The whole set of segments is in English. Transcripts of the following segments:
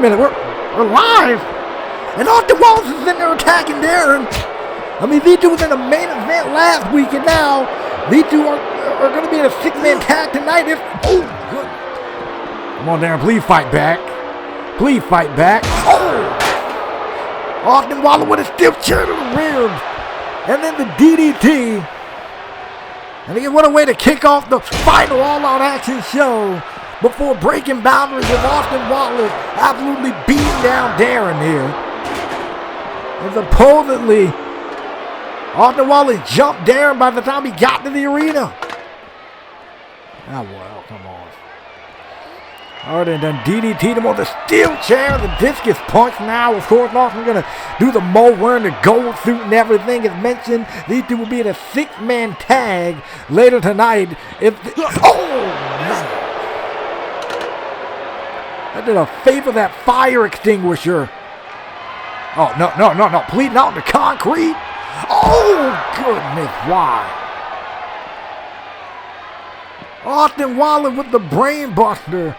a minute, we're live. And Austin Wallace is in there attacking Darren. I mean, these two was in the main event last week, and now these two are going to be in a six-man tag tonight. Oh, good. Come on, Darren, please fight back. Please fight back. Oh! Austin Wallace with a stiff chair to the ribs. And then the DDT. And again, what a way to kick off the final all-out action show before breaking boundaries with Austin Wallace absolutely beating down Darren here. And supposedly, Austin Wallace jumped Darren by the time he got to the arena. Oh, well, come on. Already done DDT'd him on the steel chair, the discus punch. Now, of course, Austin's going to do the Mo wearing the gold suit and everything. As mentioned, these two will be in a six-man tag later tonight. I did a favor that fire extinguisher. Oh, no. Please, not the concrete. Oh, goodness, why? Austin Wallace with the brain buster.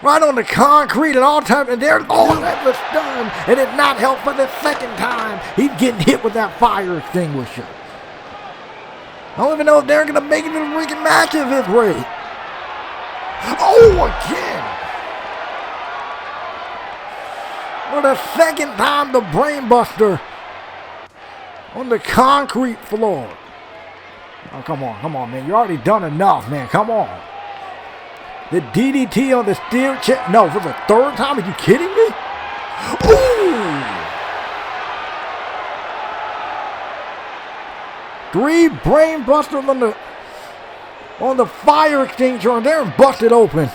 Right on the concrete at all times. And there's that was done. And it not help for the second time. He's getting hit with that fire extinguisher. I don't even know if they're going to make it to the freaking matches this way. Oh, again. For the second time, the brain buster on the concrete floor. Oh, come on, man. You already done enough, man. Come on. The DDT on the steel chair. No, for the third time? Are you kidding me? Ooh! 3 brain busters on the fire extinguisher, and they're busted open.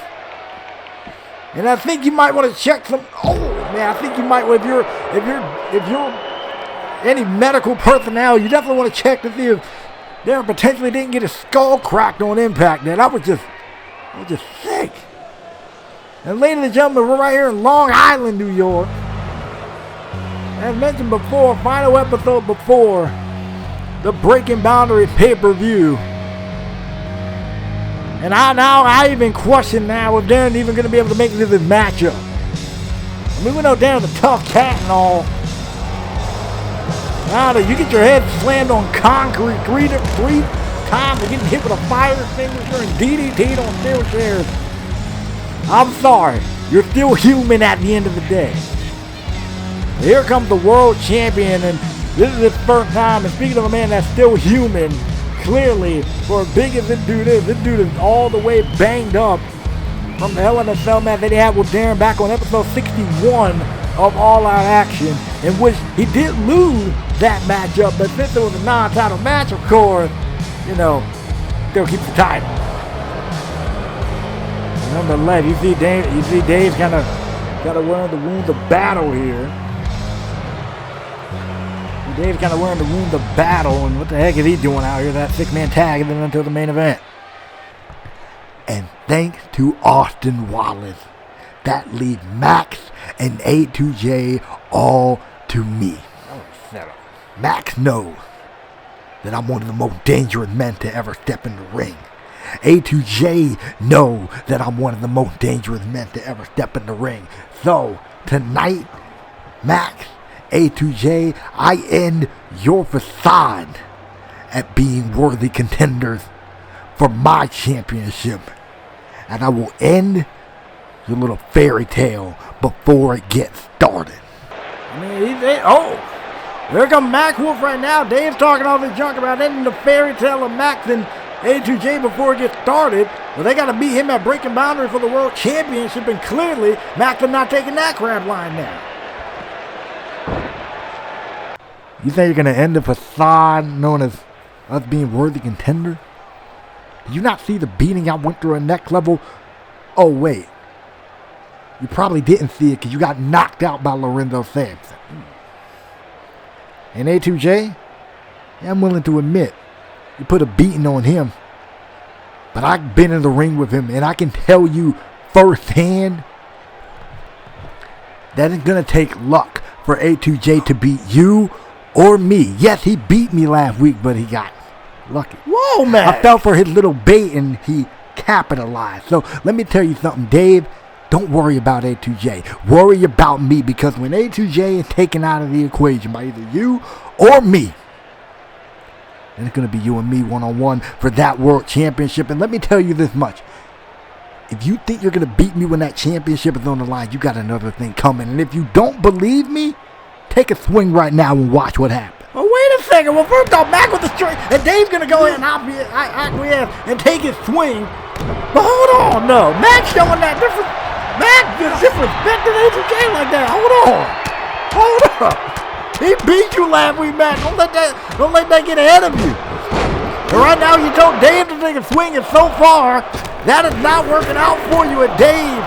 And I think you might want to check some. Oh man, I think you might. If you're any medical personnel, you definitely want to check to see if Darren potentially didn't get his skull cracked on impact. Man, I was just sick. And ladies and gentlemen, we're right here in Long Island, New York. As mentioned before, final episode before the Breaking Boundaries pay-per-view. And I even question now if Darren even going to be able to make it to this matchup. I mean, we know Darren's a tough cat and all. Now you get your head slammed on concrete three times and getting hit with a fire extinguisher and DDT'd on steel chairs. I'm sorry. You're still human at the end of the day. Here comes the world champion, and this is his first time. And speaking of a man that's still human, clearly, for as big as this dude is all the way banged up from the Hell in a Cell match that he had with Darren back on episode 61 of All Out Action, in which he did lose that matchup, but since it was a non-title match, of course, still keeps the title. Nonetheless, you see Dave kind of wearing the wounds of battle here. Dave's kind of wearing the wounds of battle, and what the heck is he doing out here? That six-man tag and then until the main event. And thanks to Austin Wallace, that leaves Max and A2J all to me. Max knows that I'm one of the most dangerous men to ever step in the ring. A2J knows that I'm one of the most dangerous men to ever step in the ring. So, tonight, Max, A2J, I end your facade at being worthy contenders for my championship. And I will end your little fairy tale before it gets started. I mean, there comes Max Wolf right now. Dave's talking all this junk about ending the fairy tale of Max and A2J before it gets started. Well, they got to beat him at Breaking Boundaries for the World Championship, and clearly Max is not taking that crap line now. You think you're going to end the facade known as us being worthy contenders? Did you not see the beating I went through at next level? Oh, wait. You probably didn't see it because you got knocked out by Lorenzo Sampson. And A2J, I'm willing to admit, you put a beating on him. But I've been in the ring with him, and I can tell you firsthand that it's going to take luck for A2J to beat you or me. Yes, he beat me last week, but he got lucky. Whoa, man. I fell for his little bait, and he capitalized. So let me tell you something, Dave. Don't worry about A2J. Worry about me, because when A2J is taken out of the equation by either you or me, then it's going to be you and me one-on-one for that world championship. And let me tell you this much. If you think you're going to beat me when that championship is on the line, you got another thing coming. And if you don't believe me, take a swing right now and watch what happens. Well, wait a second. Well, first off, Mac with the straight, and Dave's going to go in and acquiesce and take his swing. But hold on, no. Mac's showing that different. Mac just disrespected A2J like that. Hold up. He beat you last week, Mac. Don't let that get ahead of you. But right now, you told Dave to take a swing, and so far, that is not working out for you. And Dave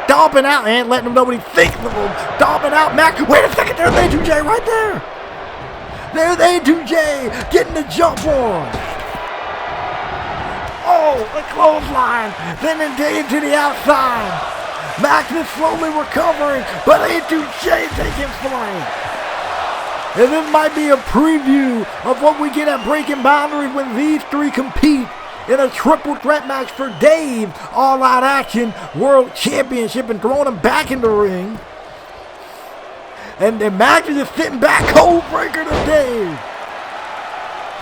stomping out and letting him know what he thinks of him. Stomping out Mac. Wait a second, there's A2J right there. There's A2J getting the jump on. Oh, the clothesline. Then Dave to the outside. Max is slowly recovering, but A2J taking flight. And this might be a preview of what we get at Breaking Boundaries when these three compete in a triple threat match for Dave All Out Action World Championship, and throwing him back in the ring. And Max is just sitting back, cold breaker to Dave,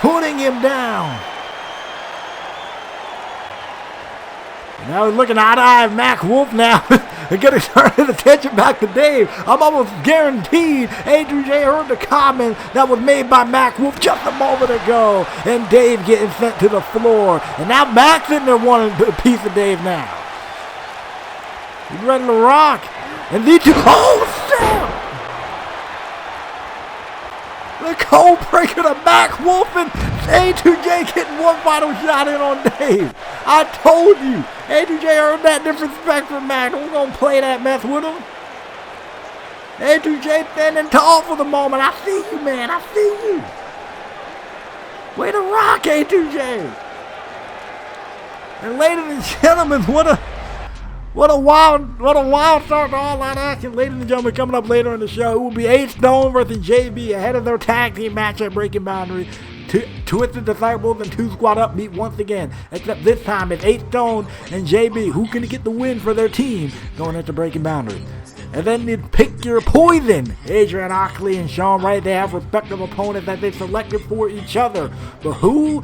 putting him down. And now he's looking eye to eye at Mac Wolf now. They're going to turn his attention back to Dave. I'm almost guaranteed A2J heard the comment that was made by Mac Wolf just a moment ago. And Dave getting sent to the floor. And now Mac's in there wanting a piece of Dave now. He's ready to rock. And these two, oh, snap! The cold breaker to Mac Wolf, and A2J getting one final shot in on Dave. I told you, A2J earned that disrespect from Mac. We're going to play that mess with him. A2J standing tall for the moment. I see you, man. I see you. Way to rock, A2J. And ladies and gentlemen, what a wild start to All Out Action. Ladies and gentlemen, coming up later in the show, it will be 8 Stone versus JB ahead of their tag team match at Breaking Boundary. Twisted Disciples and 2 Squad Up meet once again, except this time it's 8 Stone and JB. Who can get the win for their team going into Breaking Boundary? And then you pick your poison. Adrian Oakley and Shawn Wright, they have respective opponents that they've selected for each other. But who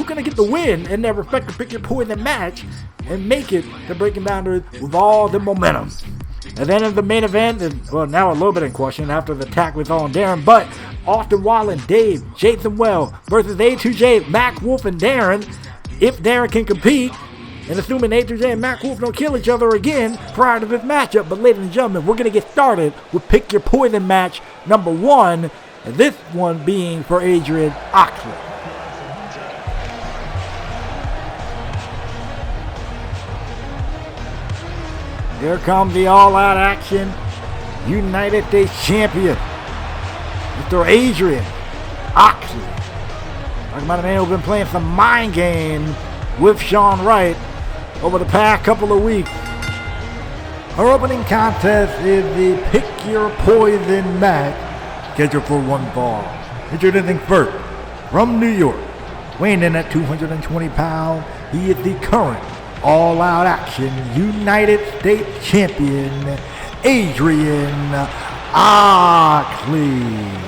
gonna get the win in their respective pick your poison match and make it to Breaking Boundaries with all the momentum? And then in the main event, and well, now a little bit in question after the attack with on Darren, but Austin Wallen, Dave, Jason Well versus A2J, Mac Wolf, and Darren. If Darren can compete, and assuming A2J and Mac Wolf don't kill each other again prior to this matchup. But ladies and gentlemen, we're going to get started with Pick Your Poison match number 1. And this one being for Adrian Oakley. Here comes the All Out Action United States Champion, Mr. Adrian Oakley. Talking about a man who's been playing some mind games with Shawn Wright over the past couple of weeks. Our opening contest is the Pick Your Poison match, scheduled for one fall. Introducing first, from New York, weighing in at 220 pounds, he is the current All Out Action United States Champion, Adrian Oakley.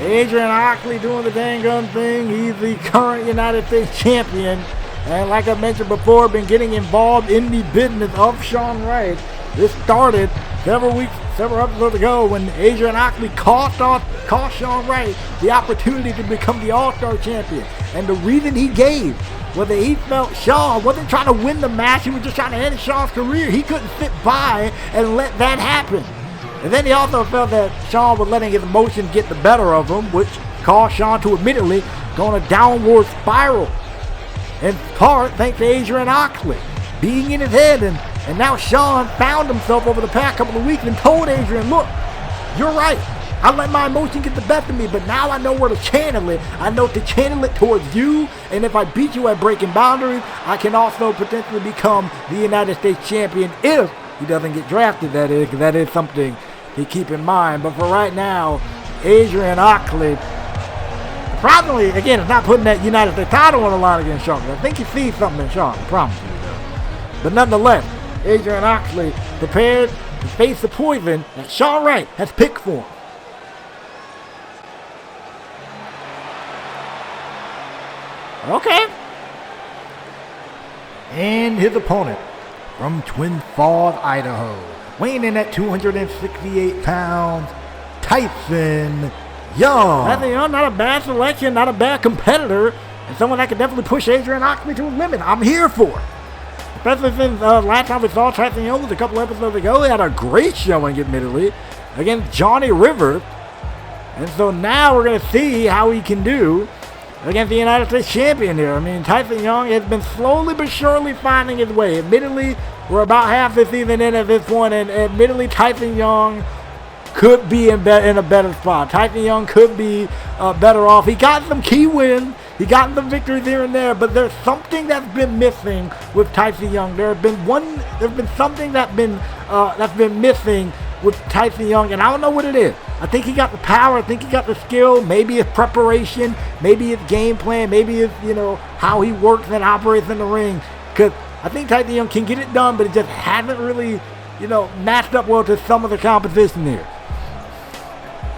Adrian Oakley doing the dang gun thing. He's the current United States Champion. And like I mentioned before, been getting involved in the business of Shawn Wright. This started several episodes ago when Adrian Oakley cost Shawn Wright the opportunity to become the All-Star Champion. And the reason he gave was that he felt Shawn wasn't trying to win the match, he was just trying to end Shawn's career. He couldn't sit by and let that happen. And then he also felt that Shawn was letting his emotions get the better of him, which caused Shawn to immediately go on a downward spiral. In part, thanks to Adrian Oakley being in his head. And now Shawn found himself over the past couple of weeks and told Adrian, look, you're right. I let my emotion get the best of me, but now I know where to channel it. I know to channel it towards you. And if I beat you at Breaking Boundaries, I can also potentially become the United States Champion if he doesn't get drafted, that is, because that is something to keep in mind. But for right now, Adrian Oakley, probably, again, it's not putting that United States title on the line against Shawn. I think he sees something in Shawn, I promise you. But nonetheless, Adrian Oakley prepared to face the poison that Shawn Wright has picked for him. Okay. And his opponent from Twin Falls, Idaho, weighing in at 268 pounds, Tyson Young. Tyson Young, not a bad selection, not a bad competitor, and someone that could definitely push Adrian Oxley to his limit. I'm here for it. Especially since last time we saw Tyson Young was a couple episodes ago. He had a great showing, admittedly, against Johnny Rivers. And so now we're going to see how he can do against the United States Champion here. I mean, Tyson Young has been slowly but surely finding his way. Admittedly, we're about half the season in at this point, and admittedly, Tyson Young could be in a better spot. Tyson Young could be better off. He got some key wins. He got some victories here and there, but there's something that's been missing with Tyson Young. There's been something that's been missing with Tyson Young, and I don't know what it is. I think he got the power. I think he got the skill. Maybe his preparation. Maybe his game plan. Maybe his, how he works and operates in the ring. Because I think Tyson Young can get it done, but it just hasn't really, matched up well to some of the competition here.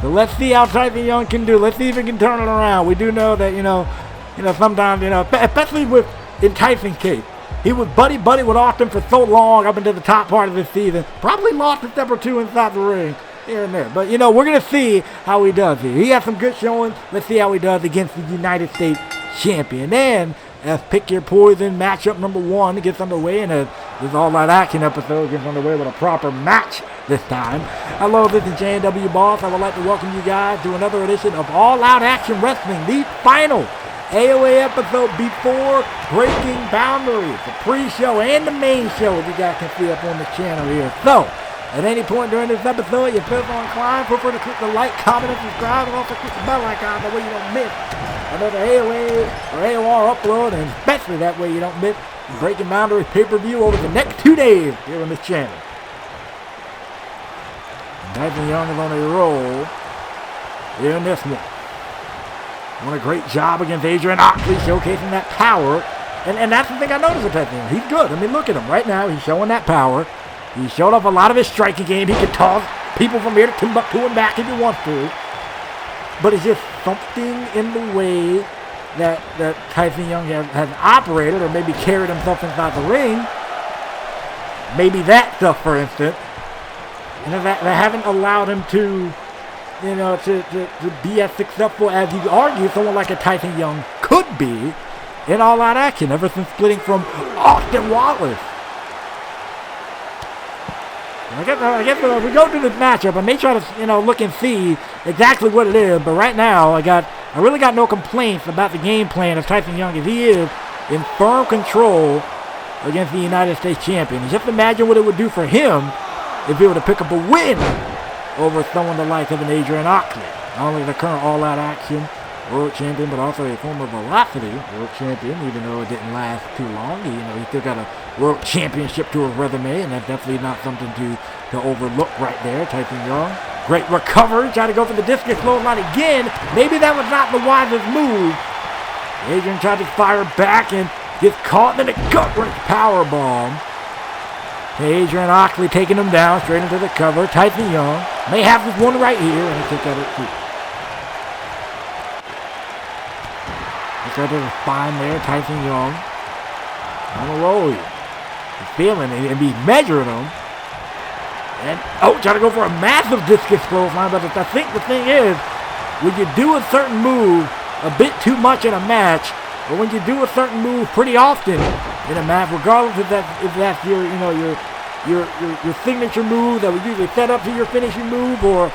So let's see how Tyson Young can do. Let's see if he can turn it around. We do know that, sometimes, especially in Tyson's case, he was buddy with Austin for so long up into the top part of this season. Probably lost a step or two inside the ring here and there. But, we're going to see how he does here. He has some good showing. Let's see how he does against the United States Champion. And as Pick Your Poison matchup number 1 gets underway, and this All Out Action episode gets underway with a proper match this time. Hello, this is J&W Boss. I would like to welcome you guys to another edition of All Out Action Wrestling, the final AOA episode before Breaking Boundaries, the pre-show and the main show, as you guys can see up on the channel here. So, at any point during this episode, you feel so inclined, feel free to click the like, comment, and subscribe, and also click the bell icon, that way you don't miss another AOA or AOR upload, and especially that way you don't miss the Breaking Boundaries pay-per-view over the next 2 days here on this channel. Tyson Young is on a roll here in this one. Doing a great job against Adrian Oxley, showcasing that power. And that's the thing I noticed with Tyson Young. He's good. I mean, look at him right now. He's showing that power. He showed off a lot of his striking game. He can toss people from here to Timbuktu and back if he wants to. But it's just something in the way that Tyson Young has operated, or maybe carried himself inside the ring. Maybe that stuff, for instance. And that haven't allowed him to be as successful as you argue someone like a Tyson Young could be in All Out Action ever since splitting from Austin Wallace. I guess if we go through this matchup, I may try to look and see exactly what it is, but right now I really got no complaints about the game plan of Tyson Young, as he is in firm control against the United States Champion. And just imagine what it would do for him if he were to pick up a win over someone the like of an Adrian Oxley. Not only the current All Out Action World Champion, but also a former Velocity World Champion, even though it didn't last too long. He still got a World Championship to his resume, and that's definitely not something to overlook right there. Tyson Young, great recovery, trying to go for the discus clothesline again. Maybe that was not the wisest move. Adrian tried to fire back and gets caught in a gut-wrench powerbomb. Adrian Oxley taking him down straight into the cover. Tyson Young may have this one right here, and he took out it too. Look right to the spine there. Tyson Young on a roll here. He's feeling it, and he's measuring him. And trying to go for a massive discus clothesline. But I think the thing is, when you do a certain move a bit too much in a match, or when you do a certain move pretty often in a match, regardless if that's your signature move that we usually set up to your finishing move, or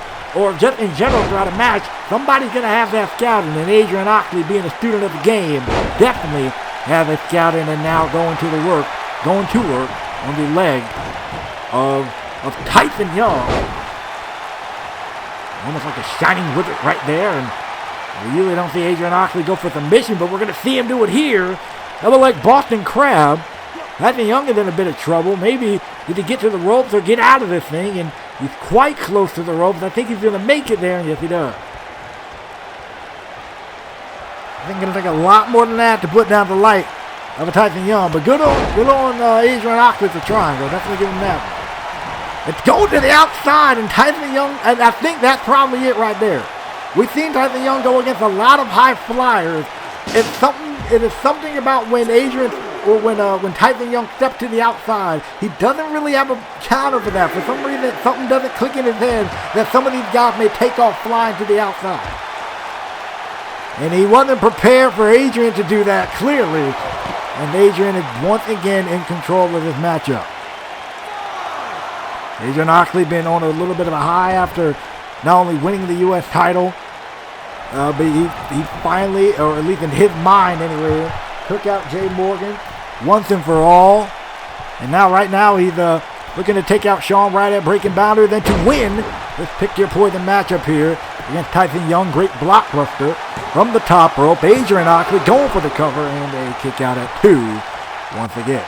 just in general throughout a match, somebody's gonna have that scouting. And Adrian Oxley, being a student of the game, definitely has a scouting, and now going to work on the leg of Tyson Young. Almost like a shining wizard right there, and we usually don't see Adrian Oxley go for submission, but we're going to see him do it here. Another like Boston Crab. Tyson Young is in a bit of trouble. Maybe he can get to the ropes or get out of this thing, and he's quite close to the ropes. I think he's going to make it there, and yes, he does. I think it's going to take a lot more than that to put down the light of a Tyson Young, but good on Adrian Oxley for trying. I'll definitely give him that one. It's going to the outside, and Tyson Young, and I think that's probably it right there. We've seen Tyson Young go against a lot of high flyers. It is something about when Adrian, or when Tyson Young steps to the outside, he doesn't really have a counter for that. For some reason, something doesn't click in his head that some of these guys may take off flying to the outside. And he wasn't prepared for Adrian to do that, clearly. And Adrian is once again in control of this matchup. Adrian Oxley been on a little bit of a high after not only winning the U.S. title, but he finally, or at least in his mind anyway, took out Jay Morgan once and for all. And now, right now, he's looking to take out Shawn right at breaking boundary. Then to win this pick your poison matchup here against Tyson Young. Great blockbuster from the top rope. Adrian Oxley going for the cover, and a kick out at 2 once again.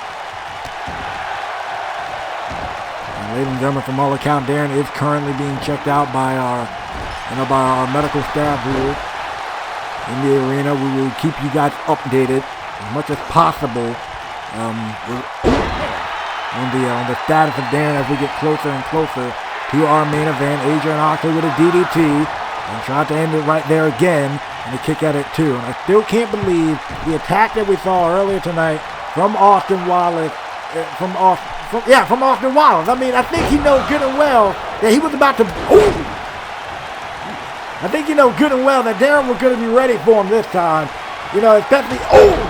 And ladies and gentlemen, from all accounts, Darren is currently being checked out by our medical staff here in the arena. We will keep you guys updated as much as possible on the status of Darren as we get closer and closer to our main event. Adrian Oxley with a DDT and tried to end it right there again, and a kick out at 2. And I still can't believe the attack that we saw earlier tonight from Austin Wallace. From Austin Wallace. I mean, I think he knows good and well that he was about to. I think you know good and well that Darren was going to be ready for him this time. You know, especially,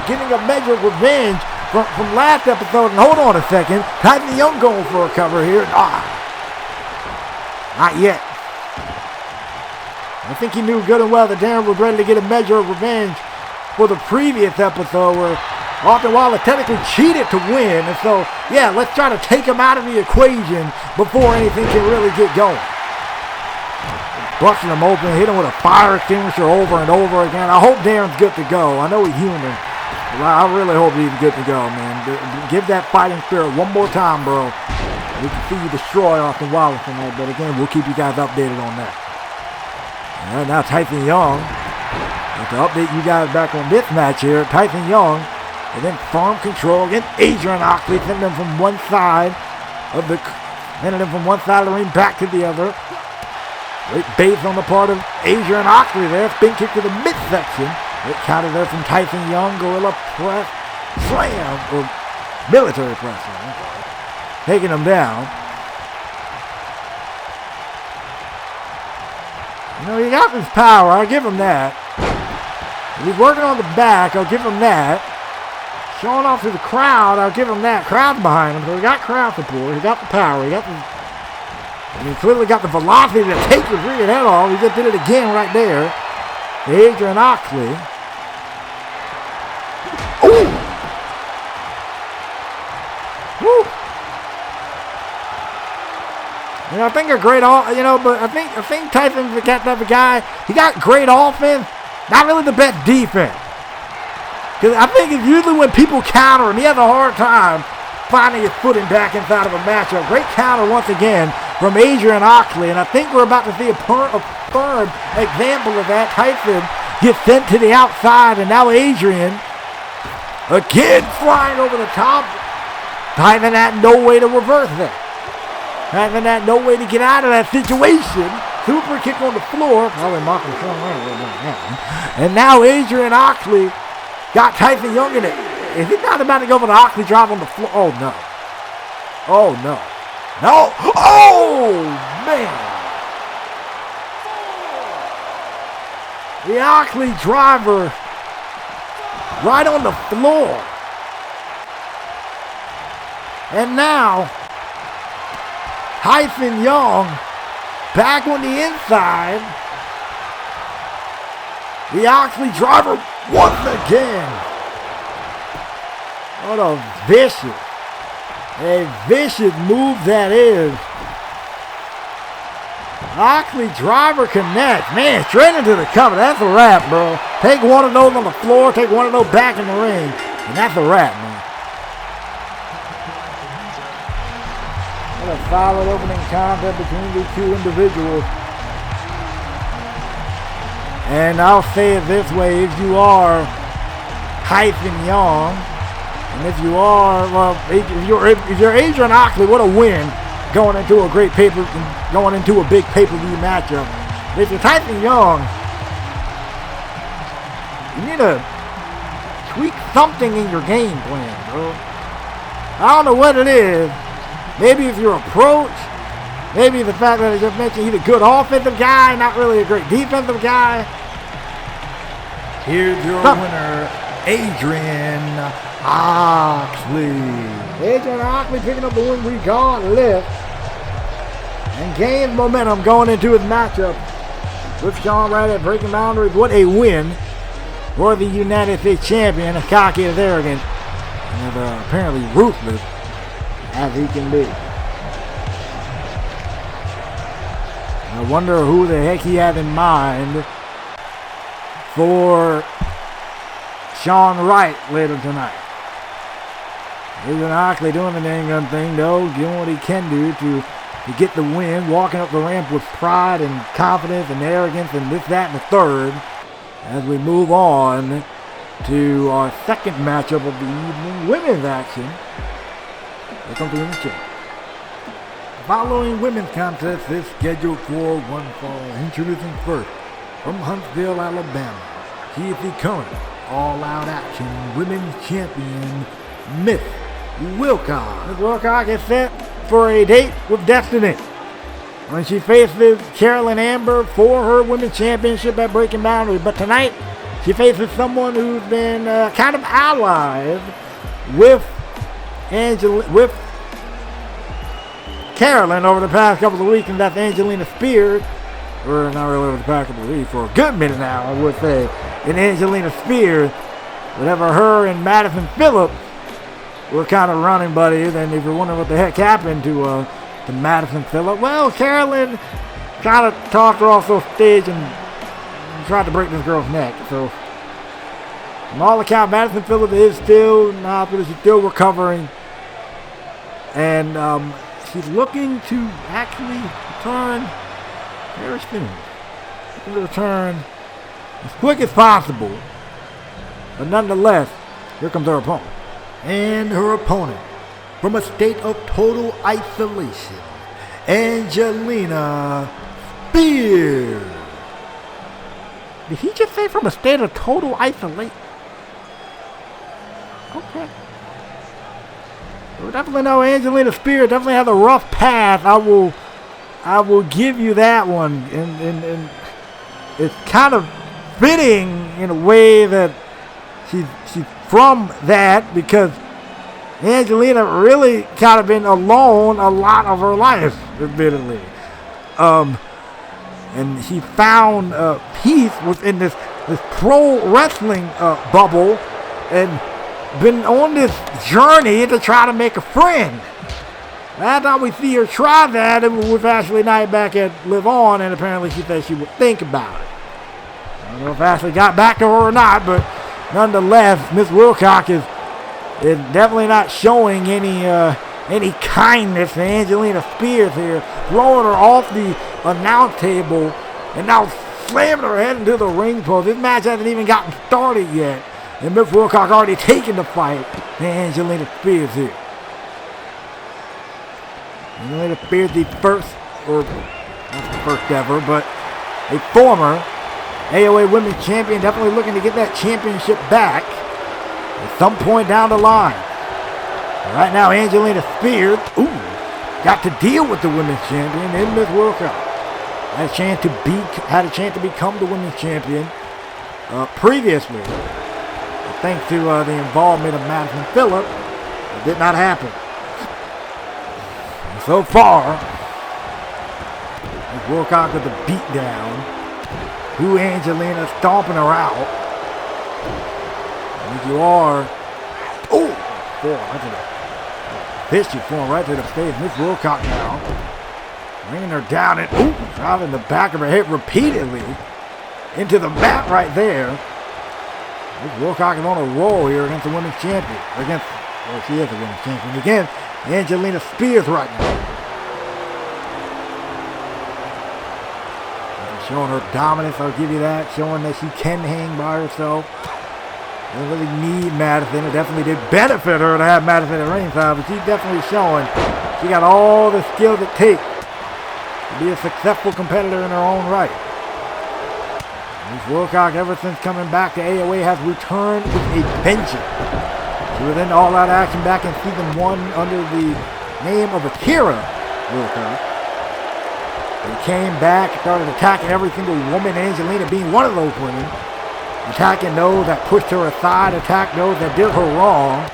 getting a measure of revenge from last episode. And hold on a second. Tyson Young going for a cover here. Not yet. I think he knew good and well that Darren was ready to get a measure of revenge for the previous episode where Austin Wallace technically cheated to win. And so, yeah, let's try to take him out of the equation before anything can really get going. Busting him open, hit him with a fire extinguisher over and over again. I hope Darren's good to go. I know he's human. I really hope he's good to go, man. Give that fighting spirit one more time, bro. We can see you destroy Austin Wallace tonight, but again, we'll keep you guys updated on that. And now Tyson Young, to update you guys back on this match here, Tyson Young, and then firm control against Adrian Oxley, sending him from one side of the ring back to the other. Great base on the part of Adrian Oxley there. Spin kick to the midsection. Great counter there from Tyson Young. Gorilla press, slam, or military press. Taking him down. You know, he got his power. I'll give him that. If he's working on the back, I'll give him that. Showing off to the crowd, I'll give him that. Crowd's behind him, so he got crowd support. He got the power. He clearly got the velocity to take his rear head off. He just did it again right there. Adrian Oxley. Ooh! Woo! You know, I think I think Tyson's the type of guy. He got great offense, not really the best defense. Because I think it's usually when people counter him, he has a hard time finding his footing back inside of a matchup. Great counter once again from Adrian Oxley, and I think we're about to see a third example of that. Tyson gets sent to the outside, and now Adrian again flying over the top. Tyson had no way to reverse that. Tyson had no way to get out of that situation. Super kick on the floor. Probably mocking Shawn and now Adrian Oxley got Tyson Young in it. Is he not about to go for the Oxley drive on the floor? Oh, no. Oh, no. No! Oh, man! The Oxley driver right on the floor. And now, Tyson Young back on the inside. The Oxley driver once again. What a vicious move that is. Oxley driver connects. Man, straight into the cover. That's a wrap, bro. Take one of those on the floor. Take one of those back in the ring. And that's a wrap, man. What a solid opening contest between these two individuals. And I'll say it this way. If you are Tyson Young, and if you are, well, if you're Adrian Oxley, what a win. going into a big pay-per-view matchup. If you're Tyson Young, you need to tweak something in your game plan, bro. I don't know what it is. Maybe it's your approach. Maybe the fact that I just mentioned he's a good offensive guy, not really a great defensive guy. Here's your winner, Adrian Oxley. Adrian Oxley picking up the win regardless and gains momentum going into his matchup with Shawn right at Breaking Boundaries. What a win for the United States Champion, as cocky as arrogant and apparently ruthless as he can be. I wonder who the heck he had in mind for Shawn Wright later tonight. Adrian Oxley doing the dang gun thing, though, doing what he can do to get the win, walking up the ramp with pride and confidence and arrogance and this, that, and the third, as we move on to our second matchup of the evening, women's action. Here comes the women's champion. The following women's contest is scheduled for one fall. Introducing first, from Huntsville, Alabama, he is the current all-out action women's champion, Miss Wilcox. Miss Wilcox is set for a date with Destiny when she faces Carolyn Amber for her women's championship at Breaking Boundaries. But tonight, she faces someone who's been kind of allied with Carolyn over the past couple of weeks, and that's Angelina Spears. Or not really over the past couple of weeks, for a good minute now, I would say. And Angelina Spears, whatever her and Madison Phillips were kind of running buddies, and if you're wondering what the heck happened to Madison Phillips, well, Carolyn kind of talked her off the stage and tried to break this girl's neck. So, from all accounts, Madison Phillips is still in the hospital. She's still recovering, and she's looking to actually return very soon. Looking to return as quick as possible, but nonetheless, here comes her opponent. And her opponent, from a state of total isolation, Angelina Spears. Did he just say from a state of total isolation? Okay. We definitely know Angelina Spears definitely has a rough path. I will give you that one. And it's kind of fitting in a way that she's from that, because Angelina really kind of been alone a lot of her life, admittedly. And she found peace within this pro wrestling bubble and been on this journey to try to make a friend. Last time we see her try that, it was with Ashley Knight back at Live On, and apparently she said she would think about it. I don't know if Ashley got back to her or not, but nonetheless, Miss Wilcox is definitely not showing any kindness to Angelina Spears here, throwing her off the announce table and now slamming her head into the ring post. This match hasn't even gotten started yet, and Miss Wilcox already taken the fight to Angelina Spears here. Angelina Spears, the first, or not the first ever, but a former AOA Women Champion, definitely looking to get that championship back at some point down the line. Right now, Angelina Spears, got to deal with the Women's Champion in Miss Wilcox. Had a chance to become the Women's Champion previously. But thanks to the involvement of Madison Phillips, it did not happen. And so far, Miss Wilcox with the beatdown. Who Angelina stomping her out. And you are, Fishy form right to the face. Miss Wilcox now bringing her down and driving the back of her head repeatedly into the mat right there. Miss Wilcox is on a roll here against the women's champion. She is the women's champion. Again, Angelina Spears right now. Showing her dominance, I'll give you that. Showing that she can hang by herself. Doesn't really need Madison. It definitely did benefit her to have Madison at ringside, but she's definitely showing She got all the skills it takes to be a successful competitor in her own right. Ms. Wilcox, ever since coming back to AOA, has returned with a vengeance. She was in all-out action back in season 1 under the name of Akira Wilcox. They came back, started attacking every single woman, Angelina being one of those women. Attacking those that pushed her aside, attacked those that did her wrong.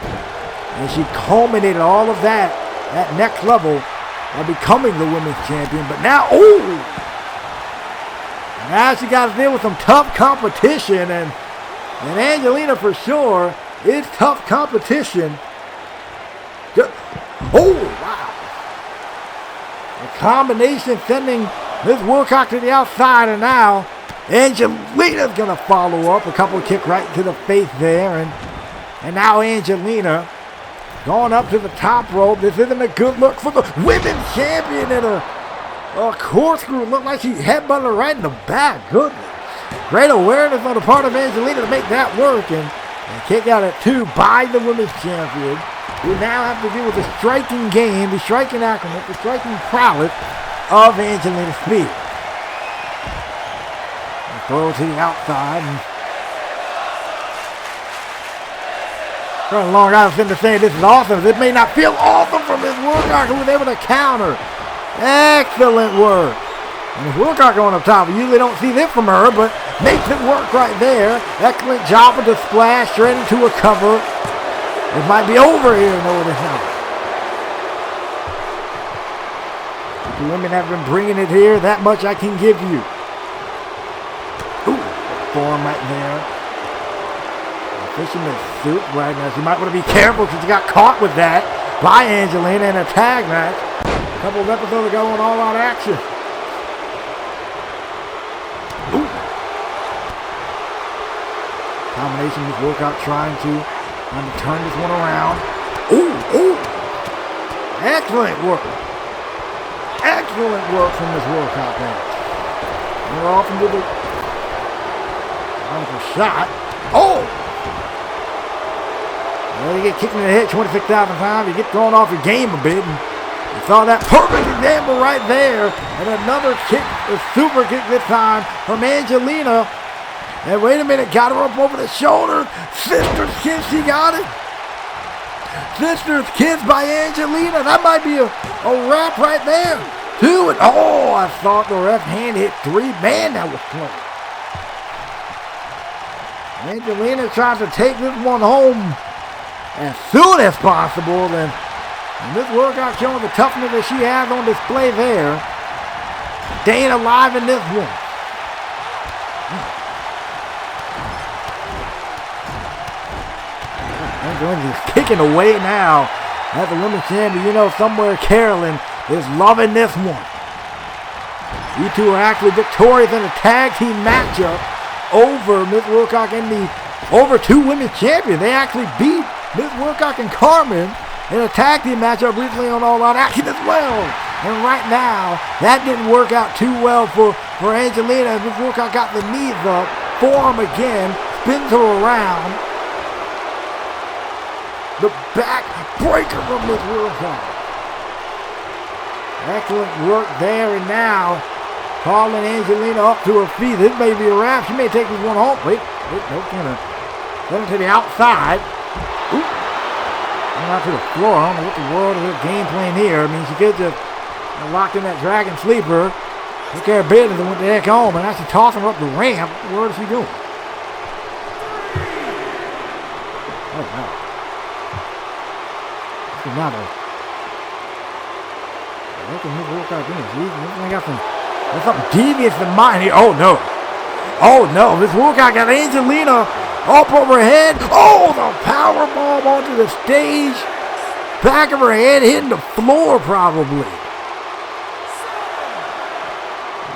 And she culminated all of that at next level by becoming the women's champion. But now, now she got to deal with some tough competition. And Angelina, for sure, is tough competition. Oh, wow. A combination sending Ms. Wilcox to the outside, and now Angelina's going to follow up. A couple of kick right to the face there. And now Angelina going up to the top rope. This isn't a good look for the women's champion, and a corkscrew. Looked like she headbutted her right in the back. Goodness. Great awareness on the part of Angelina to make that work. And kick out at 2 by the women's champion, who now have to deal with the striking game, the striking acumen, the striking prowess of Angelina Spears. Throw to the outside. And running along, I was going to say this is awesome. This may not feel awesome from Ms. Wilcox, who was able to counter. Excellent work. And Ms. Wilcox going up top. We usually don't see this from her, but makes it work right there. Excellent job with the splash, straight into a cover. It might be over here. No, it is not. The women have been bringing it here. That much I can give you. Ooh, form right there. Fisherman's suit right now. She might want to be careful because she got caught with that by Angelina in a tag match a couple of episodes ago on All Out Action. Ooh. Combination with Wilcox trying to turn this one around. Ooh. Excellent work. Excellent work from this Wilcox match. We're off into the wonderful shot. Oh! Well, you get kicked in the head 26,000 times. You get thrown off your game a bit. And you saw that perfect example right there. And another kick, a super kick this time from Angelina. And wait a minute, got her up over the shoulder. Sister's kiss, she got it. Sister's kiss by Angelina. That might be a wrap right there. 2 and oh, I thought the ref hand hit 3. Man, that was close. Angelina tries to take this one home as soon as possible. And this Wilcox showing the toughness that she has on display there. Staying alive in this one. Angelina's kicking away now at the women's champion. You know, somewhere Carolyn is loving this one. You two are actually victorious in a tag team matchup over Ms. Wilcox and the over 2 women's champions. They actually beat Ms. Wilcox and Carmen in a tag team matchup recently on All Out Action as well. And right now, that didn't work out too well for Angelina. Ms. Wilcox got the knees up, forearm again, spins her around. The back breaker from Ms. Wilcox. Excellent work there, and now calling Angelina up to her feet. This may be a wrap. She may take this one home. Wait, no, gonna send it to the outside. Oop. Out to the floor. I don't know what the world is her game plan here. I mean, she could just locked in that dragon sleeper, took care of business and went the heck home, and now she's tossing her up the ramp. What the world is she doing? Oh, no. This is not a... What can Ms. Wilcox doing? She's got something devious in mind here. Oh, no. Oh, no. Ms. Wilcox got Angelina up over her head. Oh, the power bomb onto the stage. Back of her head hitting the floor probably.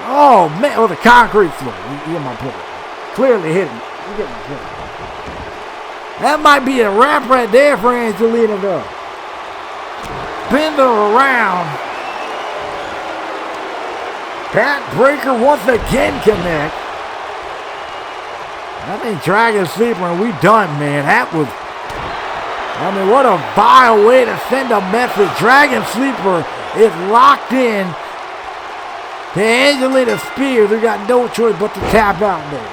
Oh, man. Oh, the concrete floor. You get my point. Clearly hitting. You get my point. That might be a wrap right there for Angelina, though. Bend her around. Backbreaker once again connect. I think Dragon Sleeper, and we done, man. That was I mean, what a vile way to send a message. Dragon Sleeper is locked in to Angelina Spears, who got no choice but to tap out there.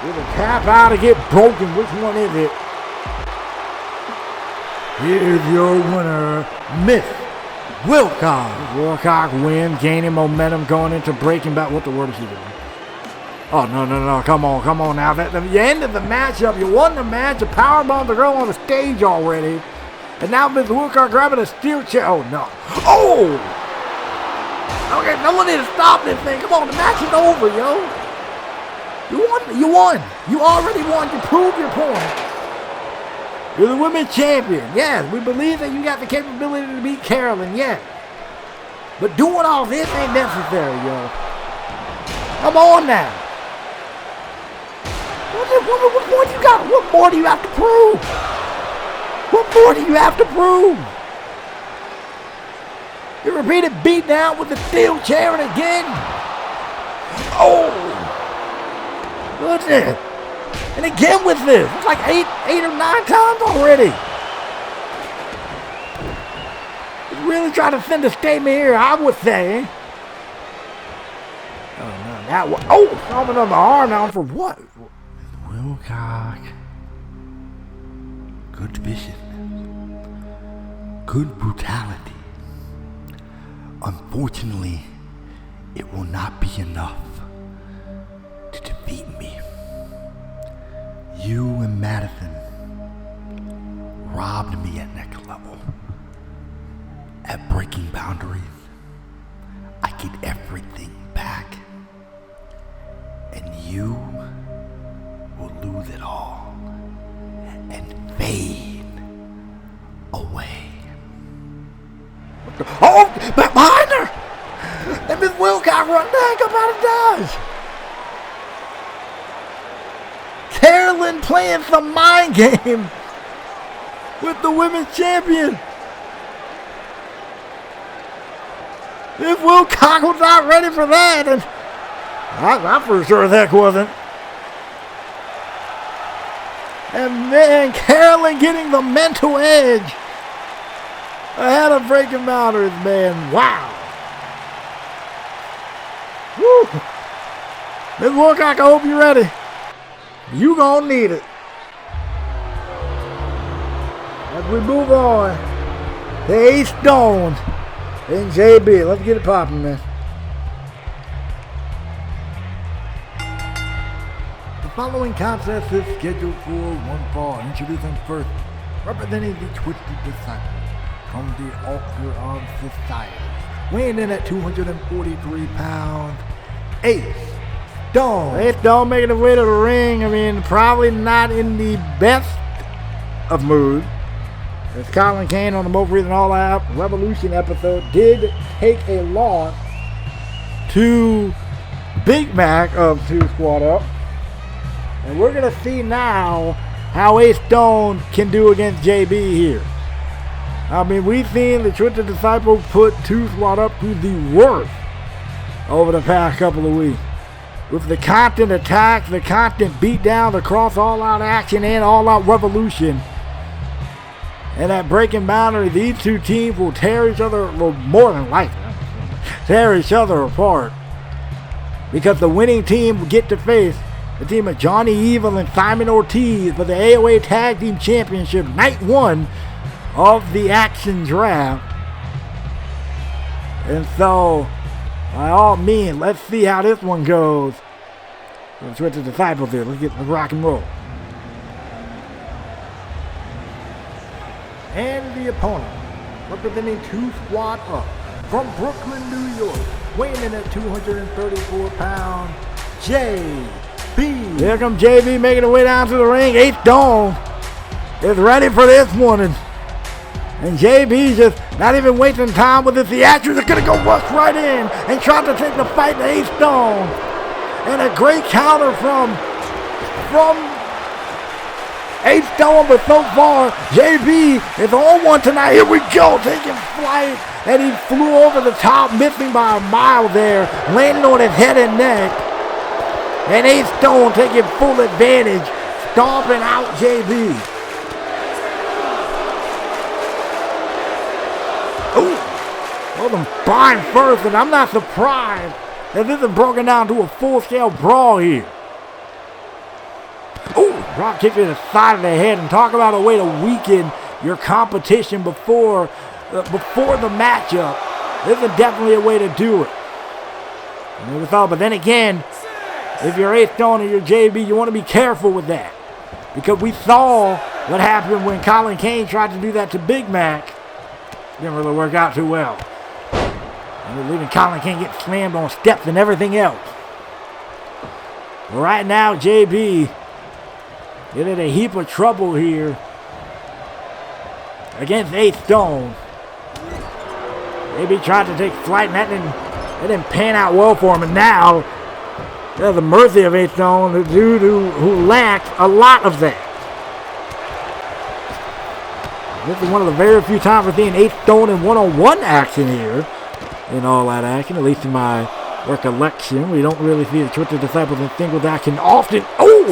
With a tap out to get broken. Which one is it? Here's your winner, Miss Wilcox. Wilcox wins, gaining momentum going into breaking back. What the word is he doing? Oh, no. Come on now. You ended the matchup. You won the match. You powerbombed the girl on the stage already. And now Miss Wilcox grabbing a steel chair. Oh, no. Oh! Okay, no one need to stop this thing. Come on, the match is over, yo. You won. You already won. You proved your point. You're the women's champion. Yes, we believe that you got the capability to beat Carolyn. Yes. But doing all this ain't necessary, yo. Come on now. What more do you got? What more do you have to prove? What more do you have to prove? You repeated beat down with the steel chair and again. Oh. What's this? And again with this. It's like eight or 9 times already. He's really trying to send a statement here, I would say. Oh, no. That one. Oh, stomping on the arm now for what? Wilcox. Good vision. Good brutality. Unfortunately, it will not be enough to defeat me. You and Madison robbed me at next level. At breaking boundaries, I get everything back. And you will lose it all and fade away. Oh, back behind her! And Miss Wilcox run back up out of dodge. Carolyn playing some mind game with the women's champion. If Wilcox was not ready for that, and I'm for sure Heck wasn't. And man, Carolyn getting the mental edge ahead of breaking boundaries, man. Wow. Woo. Miss Wilcox, I hope you're ready. You gonna need it. As we move on to Ace Stone and JB. Let's get it popping, man. The following contest is scheduled for one fall. Introducing first, representing the Twisted Disciple from the Altar of Society. Weighing in at 243 pounds, Ace Stone. Ace Stone making his way to the ring. I mean, probably not in the best of mood. As Colin Kane on the Most Recent All Out Revolution episode did take a loss to Big Mac of 2 Squad Up. And we're going to see now how Ace Stone can do against JB here. I mean, we've seen the Twisted Disciple put 2 Squad Up to the worst over the past couple of weeks. With the constant attacks, the constant beatdown, the cross all-out action, and all-out revolution. And at breaking boundary, these two teams will tear each other, well, more than likely, tear each other apart. Because the winning team will get to face the team of Johnny Evil and Simon Ortiz for the AOA Tag Team Championship, night 1 of the Action Draft. And so, by all means, let's see how this one goes. Let's switch to the Disciples here. Let's rock and roll. And the opponent, representing 2 Squad Up from Brooklyn, New York, weighing in at 234 pounds, JB. Here comes JB making his way down to the ring. Ace Stone is ready for this one. And JB just not even wasting time with the theatrics. They're going to go rush right in and try to take the fight to Ace Stone. And a great counter from Ace Stone, but so far, JB is on one tonight. Here we go, taking flight. And he flew over the top, missing by a mile there, landing on his head and neck. And Ace Stone taking full advantage, stomping out JB. Ooh, well, them flying first, and I'm not surprised that this is broken down to a full-scale brawl here. Ooh, drop kick to the side of the head, and talk about a way to weaken your competition before the matchup. This is definitely a way to do it. But then again, if you're Ace Stone or you're JB, you want to be careful with that. Because we saw what happened when Colin Kane tried to do that to Big Mac. Didn't really work out too well. And we're leaving Colin Kane get slammed on steps and everything else. But right now, JB is in a heap of trouble here against Ace Stone. JB tried to take flight, and that didn't pan out well for him. And now, there's the mercy of Ace Stone, the dude who lacks a lot of that. This is one of the very few times we're seeing Ace Stone in one-on-one action here. In all that action, at least in my recollection. We don't really see the Twisted Disciples in singles action often. Oh!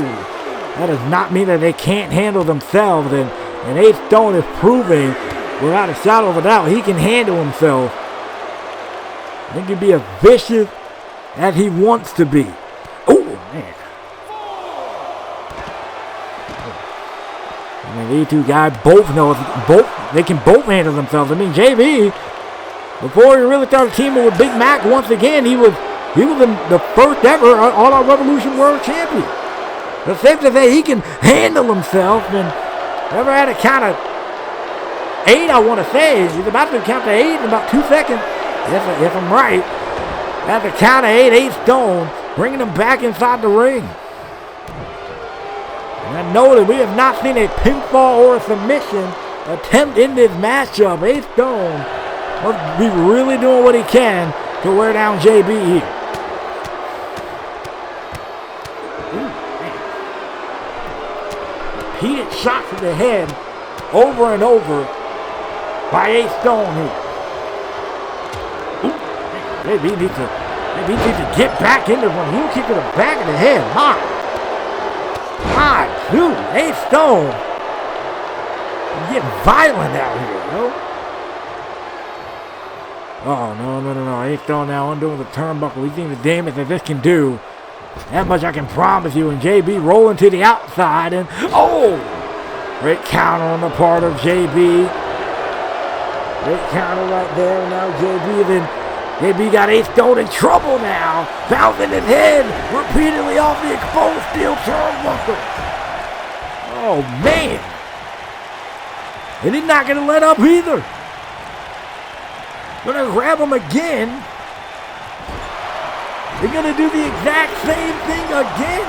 That does not mean that they can't handle themselves. And Ace Stone is proving, without a shadow of a doubt, he can handle himself. I think he'd be as vicious as he wants to be. Oh, man. I mean, these two guys both know they can both handle themselves. I mean, JB, before he really started teaming with Big Mac once again, he was the first ever All-Out Revolution World Champion. It's safe to say he can handle himself, and never had a count of 8, I want to say. He's about to count to 8 in about 2 seconds. If I'm right. At the count of 8, Ace Stone, bringing him back inside the ring. And I know that we have not seen a pinfall or a submission attempt in this matchup. Ace Stone must be really doing what he can to wear down JB here. Repeated shots to the head over and over by Ace Stone here. Maybe he needs to get back into one. Heel kick to the back of the head. My dude, Ace Stone. He's getting violent out here, yo. Oh, no. Ace Stone now undoing the turnbuckle. He's seen the damage that this can do. That much I can promise you. And JB rolling to the outside. And, oh! Great counter on the part of JB. Great counter right there. Now JB got Ace Stone in trouble now. Bouncing his head repeatedly off the exposed steel turnbuckle. Oh, man. And he's not going to let up either. Going to grab him again. They're going to do the exact same thing again.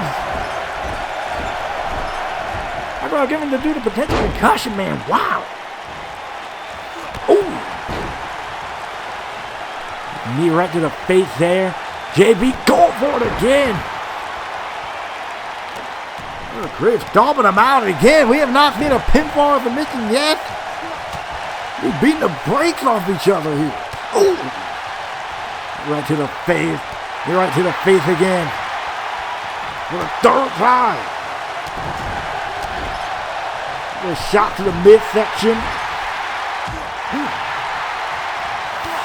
I'm going to give him the dude a potential concussion, man. Wow. Oh. Knee right to the face there. JB going for it again. Chris stomping him out again. We have not seen a pinfall or submission yet. We're beating the brakes off each other here. Ooh. Right to the face. You're right to the face again. For the third time. A shot to the midsection.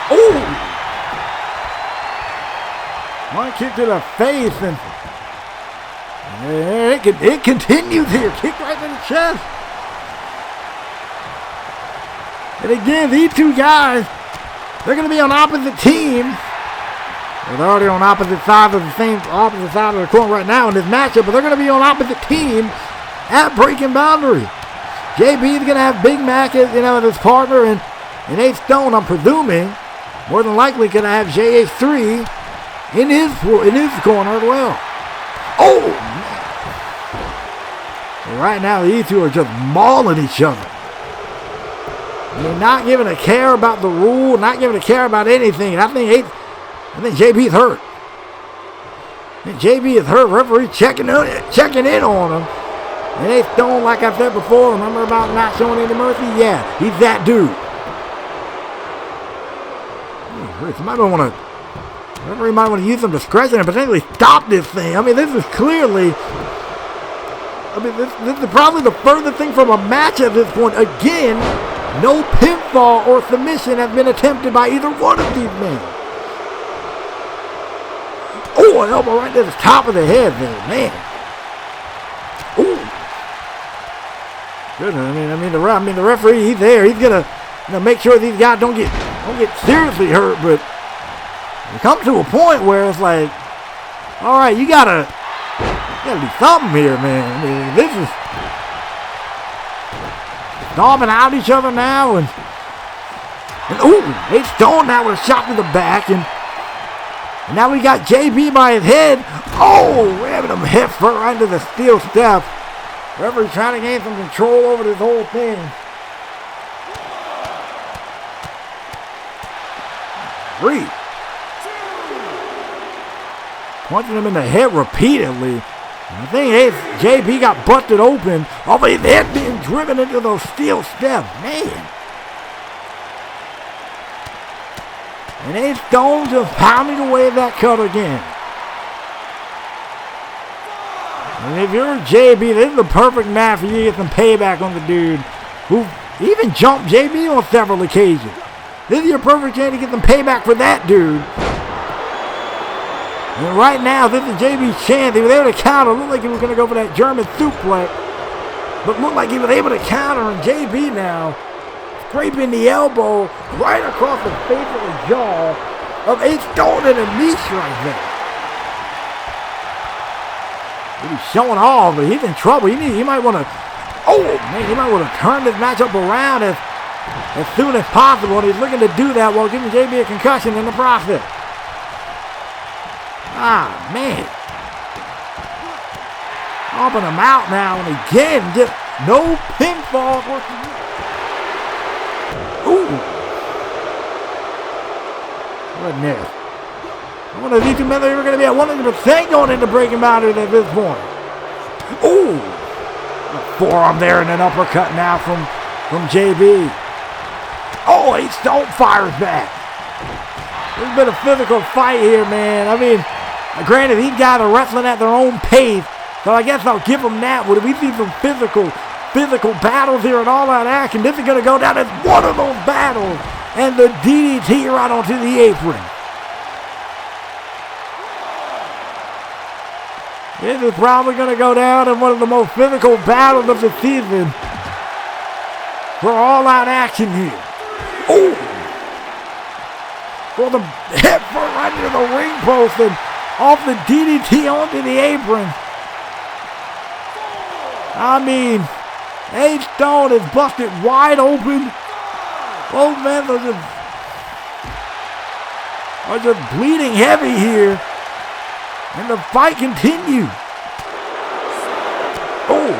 Oh! One kick to the face, and it continues here. Kick right in the chest. And again, these two guys, they're going to be on opposite teams. They're already on opposite sides of the court right now in this matchup, but they're going to be on opposite teams at Breaking Boundary. JB is going to have Big Mac as his partner, and Ace Stone, I'm presuming, more than likely going to have JH3 in his corner as well. Oh, man. Right now, these two are just mauling each other. They're not giving a care about the rule, not giving a care about anything. And I think JB's hurt. JB is hurt. Referee checking in on him. And Ace Stone, like I said before, remember about not showing any mercy? Yeah, he's that dude. Somebody Referee might want to use some discretion and potentially stop this thing. I mean, this is clearly... this is probably the furthest thing from a match at this point. Again, no pinfall or submission has been attempted by either one of these men. Oh, an elbow right to the top of the head there, man. Ooh. Goodness, I mean, the referee, he's there. He's gonna make sure these guys don't get seriously hurt. But it comes to a point where it's like, all right, you gotta do something here, man. I mean, this is stomping out each other now, and ooh, they Stone now with a shot to the back, and now we got JB by his head. Oh, ramming him head first right into the steel step. Referee trying to gain some control over this whole thing. Three. Punching him in the head repeatedly. I think JB got busted open. Oh, his head being driven into those steel steps. Man. And Ace Stone just pounding away that cut again. And if you're JB, this is the perfect match for you to get some payback on the dude who even jumped JB on several occasions. This is your perfect chance to get some payback for that dude. And right now, this is JB's chance. He was able to counter. Looked like he was going to go for that German suplex. But looked like he was able to counter. And JB now scraping the elbow right across the face of the jaw of Ace Stone and a knee right there. He's showing off, but he's in trouble. He might want to, he might want to turn this matchup around as soon as possible. And he's looking to do that while giving JB a concussion in the process. Ah, man. Pumping him out now, and again, just no pinfall. Ooh. What a nest. I wonder if these two men are going to be at 100% going into breaking boundaries at this point. Ooh. A forearm there and an uppercut now from JB. Oh, Ace Stone fires back. There's been a physical fight here, man. I mean, granted, these guys are wrestling at their own pace, so I guess I'll give them that. When we see some physical battles here and all that action, this is going to go down as one of those battles. And the DDT right onto the apron. This is probably going to go down in one of the most physical battles of the season for all-out action here. Oh! For the head first right into the ring post and off the DDT onto the apron. I mean, Ace Stone is busted wide open. Both men are just bleeding heavy here. And the fight continues. Oh.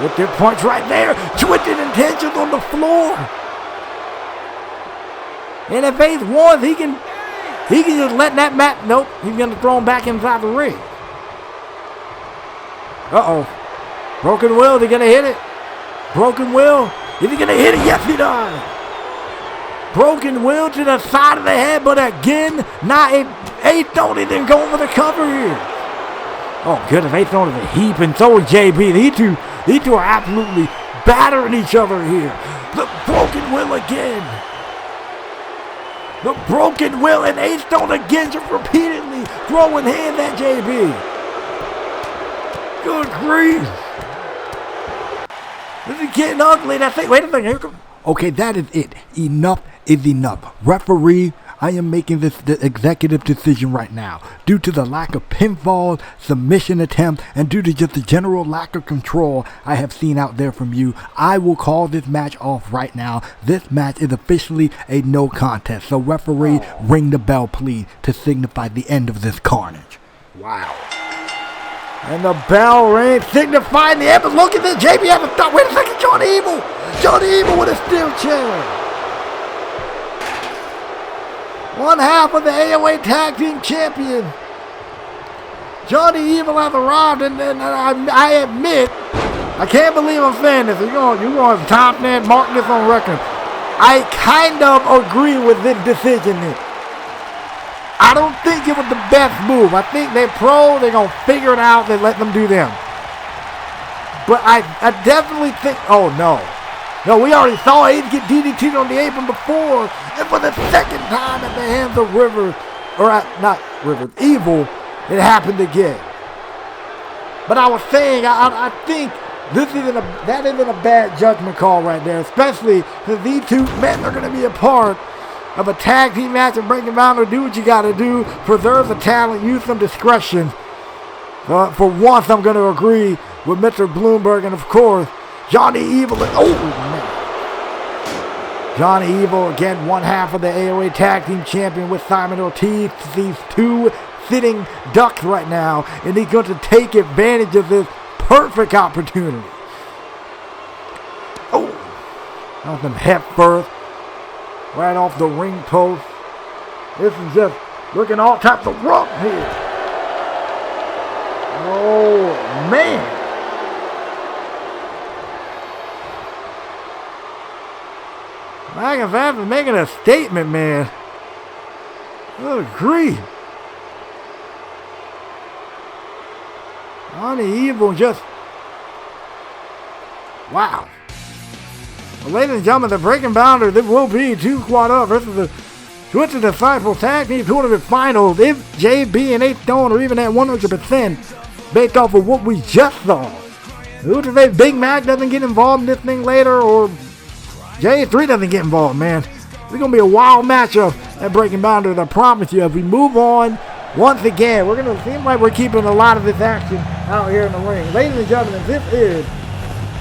With their punch right there. Twisted intentions on the floor. And if Ace wants, he can just let that match. Nope. He's going to throw him back inside the ring. Uh-oh. Broken Will. Is he going to hit it? Broken Will. Is he going to hit it? Yes, he does. Broken Will to the side of the head, but again, Ace Stone isn't going for the cover here. Oh, goodness, Ace Stone is a heap, and so is JB. These two are absolutely battering each other here. The Broken Will again. The Broken Will and Ace Stone again, just repeatedly throwing hands at JB. Good grief. This is getting ugly. That's it. Wait a second. Here comes. Okay, that is it. Enough is enough. Referee, I am making the executive decision right now. Due to the lack of pinfall, submission attempt, and due to just the general lack of control I have seen out there from you, I will call this match off right now. This match is officially a no contest. So referee, ring the bell please to signify the end of this carnage. Wow. And the bell rings, signifying the end. Look at this. JB hasn't stopped. Wait a second. Johnny Evil. Johnny Evil with a steel chair. One half of the AOA Tag Team Champion. Johnny Evil has arrived, and I admit, I can't believe I'm saying this. You're going to top that, mark this on record. I kind of agree with this decision here. I don't think it was the best move. I think they're pro. They're going to figure it out and let them do them. But I definitely think, oh no. No, we already saw Aiden get DDT'd on the apron before. And for the second time at the hands of Evil, it happened again. But I was saying, I think that isn't a bad judgment call right there. Especially because these two men are going to be a part of a tag team match and breaking down to do what you got to do. Preserve the talent, use some discretion. For once, I'm going to agree with Mr. Bloomberg. And of course, Johnny Evil. Johnny Evil, again, one half of the AOA Tag Team Champion with Simon Ortiz. These two sitting ducks right now. And he's going to take advantage of this perfect opportunity. Oh, nothing head first. Right off the ring post. This is just looking all types of rough here. Oh, man. Magnus is making a statement, man. Good grief. Johnny Evil just... Wow. Well, ladies and gentlemen, the Breaking Boundary, there will be 2 Squad Up versus the Twisted Disciples Tag Team Tournament Finals. If JB and A-Stone are even at 100% based off of what we just saw. Who to say Big Mac doesn't get involved in this thing later, or J3 doesn't get involved, man. It's going to be a wild matchup at Breaking Boundaries, I promise you. As we move on, once again, we're going to seem like we're keeping a lot of this action out here in the ring. Ladies and gentlemen, this is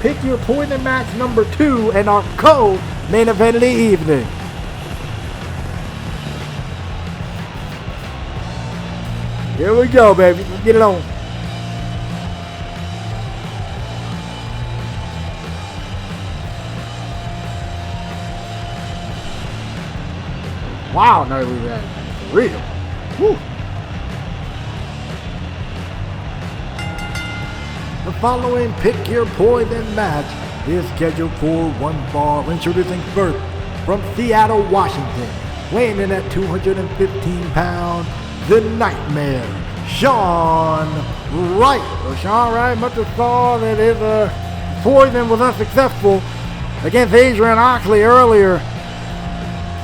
Pick Your Poison match number 2 and our co-main event of the evening. Here we go, baby. Let's get it on. Wow, no, we had for real. Woo. The following Pick Your Poison match is scheduled for one fall. Introducing first from Seattle, Washington, weighing in at 215 pounds, the Nightmare, Shawn Wright. Well, Shawn Wright must have saw that his poison was unsuccessful against Adrian Oxley earlier.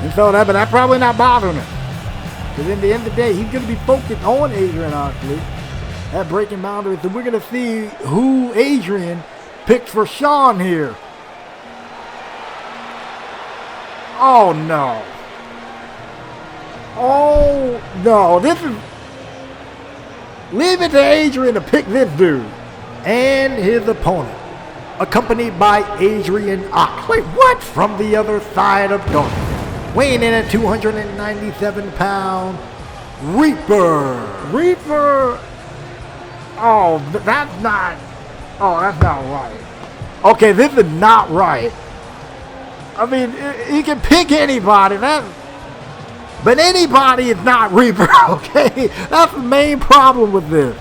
And so but that's probably not bothering him. Because in the end of the day, he's going to be focused on Adrian Oxley at Breaking Boundaries. And we're going to see who Adrian picked for Shawn here. Oh, no. Oh, no. This is... Leave it to Adrian to pick this dude and his opponent, accompanied by Adrian Oxley. Wait, what? From the other side of darkness, weighing in at 297 pounds, Reaper. Oh, that's not right. Okay, this is not right. I mean, you can pick anybody, but anybody is not Reaper, okay? That's the main problem with this.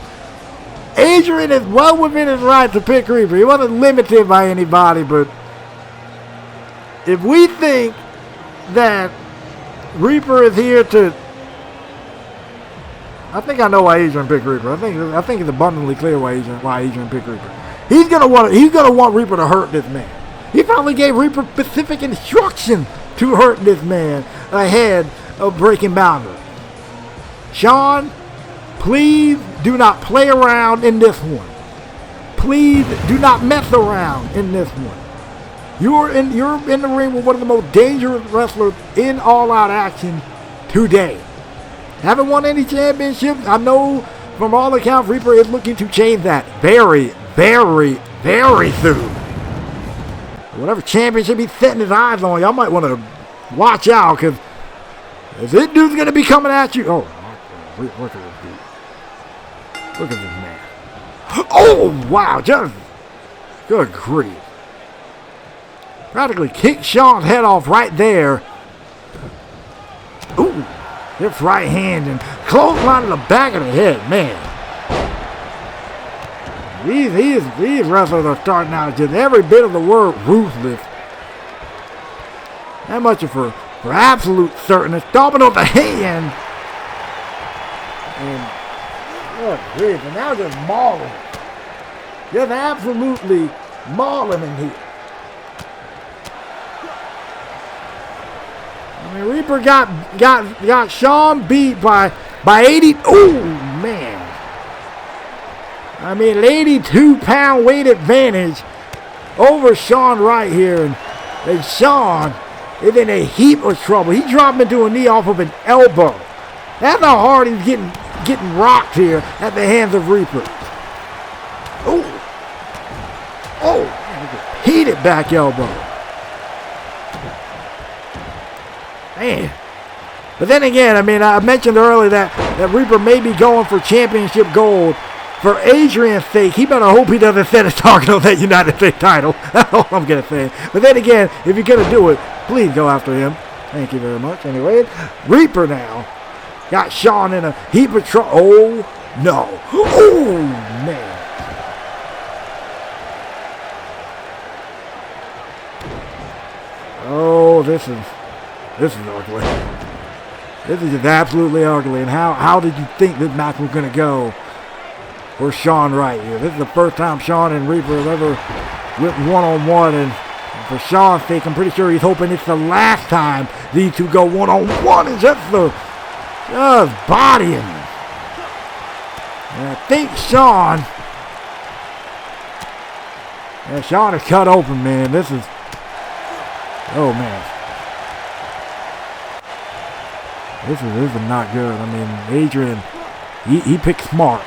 Adrian is well within his right to pick Reaper. He wasn't limited by anybody, but if we think that Reaper is here to... I think I know why Adrian picked Reaper. I think it's abundantly clear why Adrian picked Reaper. He's gonna want Reaper to hurt this man. He probably gave Reaper specific instructions to hurt this man ahead of Breaking Boundaries. Shawn, please do not play around in this one. Please do not mess around in this one. You're in the ring with one of the most dangerous wrestlers in all-out action today. Haven't won any championships. I know from all accounts Reaper is looking to change that very, very, very soon. Whatever championship he's setting his eyes on, y'all might want to watch out, because this dude's going to be coming at you. Oh, look at this dude. Look at this man. Oh, wow. Just good grief. Practically kicked Shawn's head off right there. Ooh. Hips right hand and clothesline to the back of the head. Man. These wrestlers are starting out just every bit of the word ruthless. That much for absolute certainty. Stomping on the hand. And good grief, and now just mauling. Just absolutely mauling in here. I mean, Reaper got Shawn beat by 80. Oh, man. I mean, an 82-pound weight advantage over Shawn right here. And Shawn is in a heap of trouble. He dropped into a knee off of an elbow. That's how hard he's getting rocked here at the hands of Reaper. Oh, heated back elbow. Man. But then again, I mean, I mentioned earlier that Reaper may be going for championship gold. For Adrian's sake, he better hope he doesn't set his target on that United States title. That's all I'm going to say. But then again, if you're going to do it, please go after him. Thank you very much. Anyway, Reaper now got Shawn in a heap of trouble. Oh, no. Oh, man. Oh, this is ugly. This is just absolutely ugly. And how did you think this match was going to go for Shawn right here? This is the first time Shawn and Reaper have ever went one-on-one. And for Shawn's sake, I'm pretty sure he's hoping it's the last time these two go one-on-one. And just bodying. And I think Shawn is cut open, man. This is, oh, man. This is not good. I mean, Adrian, he picked smart.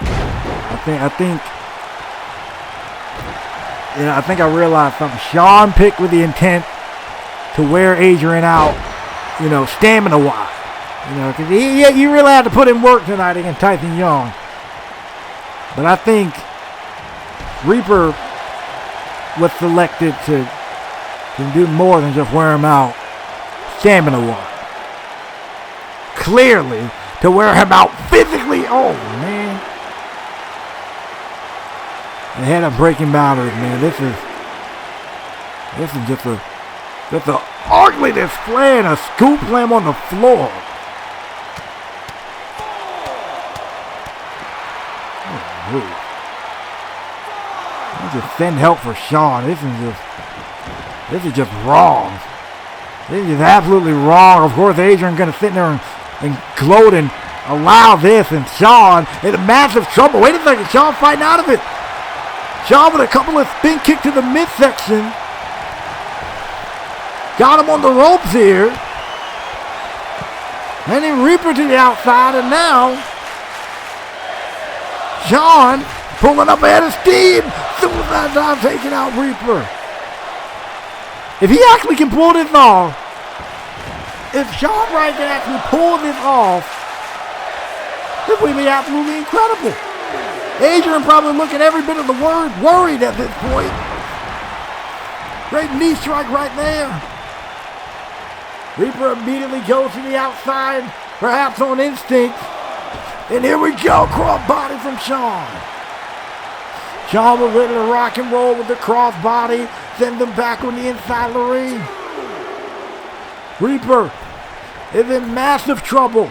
I think I realized something. Shawn picked with the intent to wear Adrian out, stamina-wise. Because he really had to put in work tonight against Tyson Young. But I think Reaper was selected to do more than just wear him out stamina-wise. Clearly, to wear him out physically. Oh, man. Ahead of breaking boundaries, man. This is just a ugly display and a scoop slam on the floor. Just send help for Shawn. This is just wrong. This is absolutely wrong. Of course, Adrian gonna sit there and gloat and allow this, and Shawn in massive trouble. Wait a second, Shawn fighting out of it. Shawn with a couple of spin kicks to the midsection. Got him on the ropes here. And then Reaper to the outside, and now Shawn pulling up ahead of steam. Suicide dive taking out Reaper. If he actually can pull this off, if Shawn Wright can actually pull this off, this would be absolutely incredible. Adrian probably looking every bit of the word worried at this point. Great knee strike right there. Reaper immediately goes to the outside, perhaps on instinct. And here we go, cross body from Shawn. Shawn was ready to rock and roll with the cross body, send them back on the inside of the ring. Reaper is in massive trouble.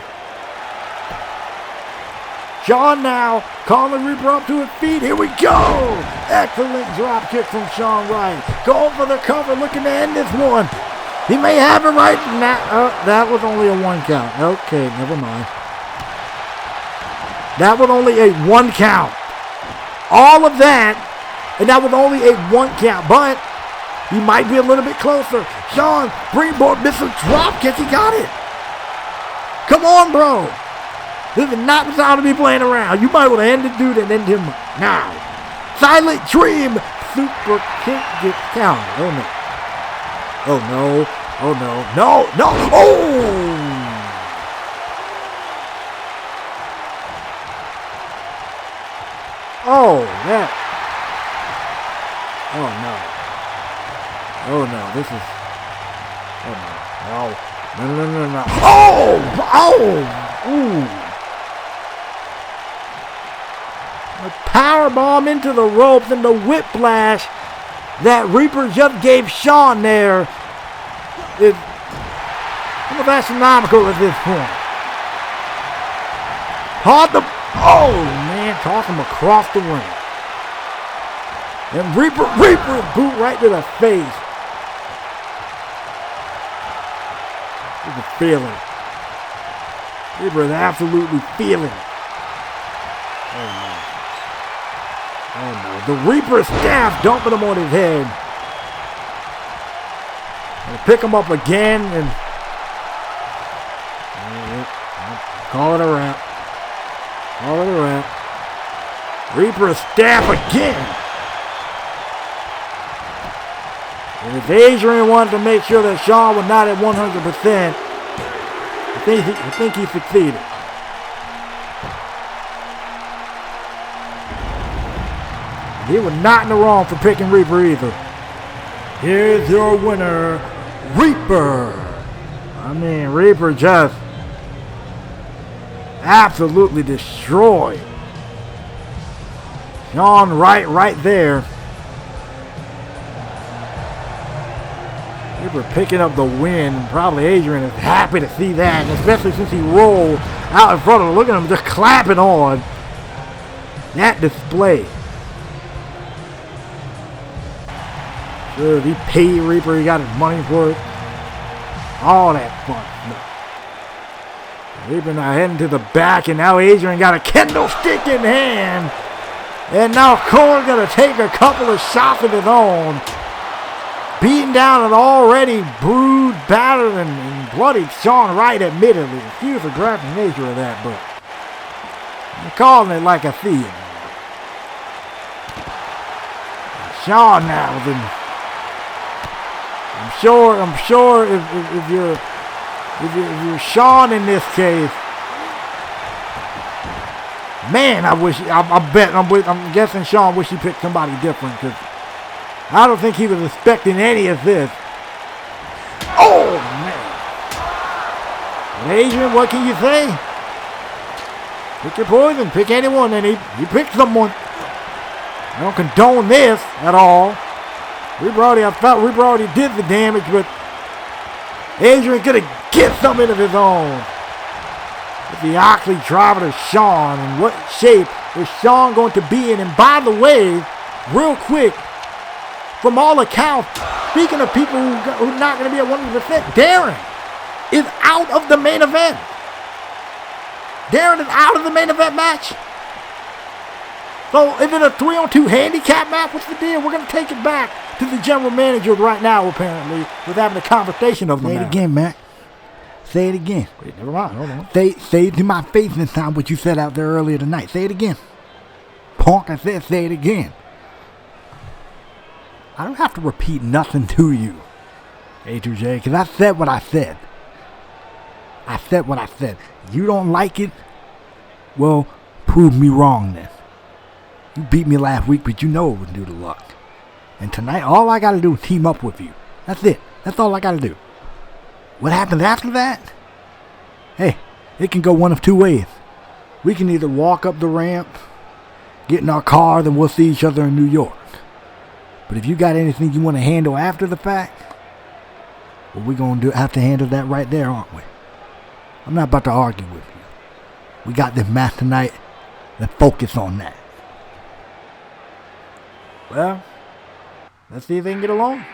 Shawn now calling Reaper up to his feet. Here we go. Excellent drop kick from Shawn Wright. Going for the cover, looking to end this one. He may have it right now. That was only a 1 count. Okay, never mind. That was only a 1 count. All of that, and that was only a 1 count. But he might be a little bit closer. Shawn, springboard, missile drop kick. He got it. Come on, bro. This is not the time to be playing around. You might want to end the dude and end him now. Silent Dream. Super kick gets counted. Oh, no. Oh, no. Oh, no. No, no. Oh! Oh, that. Oh, no. Oh, no. This is. Oh, no. No, no, no, no, no. Oh! Oh! Ooh. A power bomb into the ropes, and the whiplash that Reaper just gave Shawn there is almost astronomical at this point. Toss him. Oh, man. Toss him across the ring. And Reaper boot right to the face. Look at the feeling. Reaper is absolutely feeling it. Oh no. The Reaper staff dumping him on his head. And pick him up again and call it a wrap. Call it a wrap. Reaper staff again. And if Adrian wanted to make sure that Shawn was not at 100%, I think he succeeded. He was not in the wrong for picking Reaper either. Here's your winner, Reaper. I mean, Reaper just absolutely destroyed Shawn right there. Reaper picking up the win. Probably Adrian is happy to see that, and especially since he rolled out in front of him. Look at him just clapping on that display. Sure, he paid Reaper. He got his money for it. All that fun stuff. Reaper now heading to the back, and now Adrian got a kendo stick in hand. And now Cole's going to take a couple of shots of his own. Beating down an already bruised, battered, and bloody Shawn Wright, admittedly. Excuse the graphic nature of that, but I'm calling it like I see it. Shawn now, then I'm sure if you're Shawn in this case, man, I'm guessing Shawn wish he picked somebody different, because I don't think he was expecting any of this. Oh, man. And Adrian, what can you say? Pick your poison. Pick anyone. And he picked someone. I don't condone this at all. I felt Reaper already did the damage, but Adrian could have get something of his own. With the Oxley driver to Shawn. And what shape is Shawn going to be in? And by the way, real quick, from all accounts, speaking of people who are not going to be at 100%, Darren is out of the main event. Darren is out of the main event match. So is it a 3-on-2 handicap match? What's the deal? We're going to take it back to the general manager right now, apparently, with having a conversation of them. Say it again, Mac. Say it again. Wait, never mind. Hold on. Say it to my face this time what you said out there earlier tonight. Say it again. Punk, I said say it again. I don't have to repeat nothing to you, A2J, because I said what I said. I said what I said. You don't like it? Well, prove me wrong then. You beat me last week, but you know it was due to luck. And tonight, all I got to do is team up with you. That's it. That's all I got to do. What happens after that? Hey, it can go one of two ways. We can either walk up the ramp, get in our car, then we'll see each other in New York. But if you got anything you want to handle after the fact, well, we're going to have to handle that right there, aren't we? I'm not about to argue with you. We got this match tonight. Let's focus on that. Well, let's see if they can get along.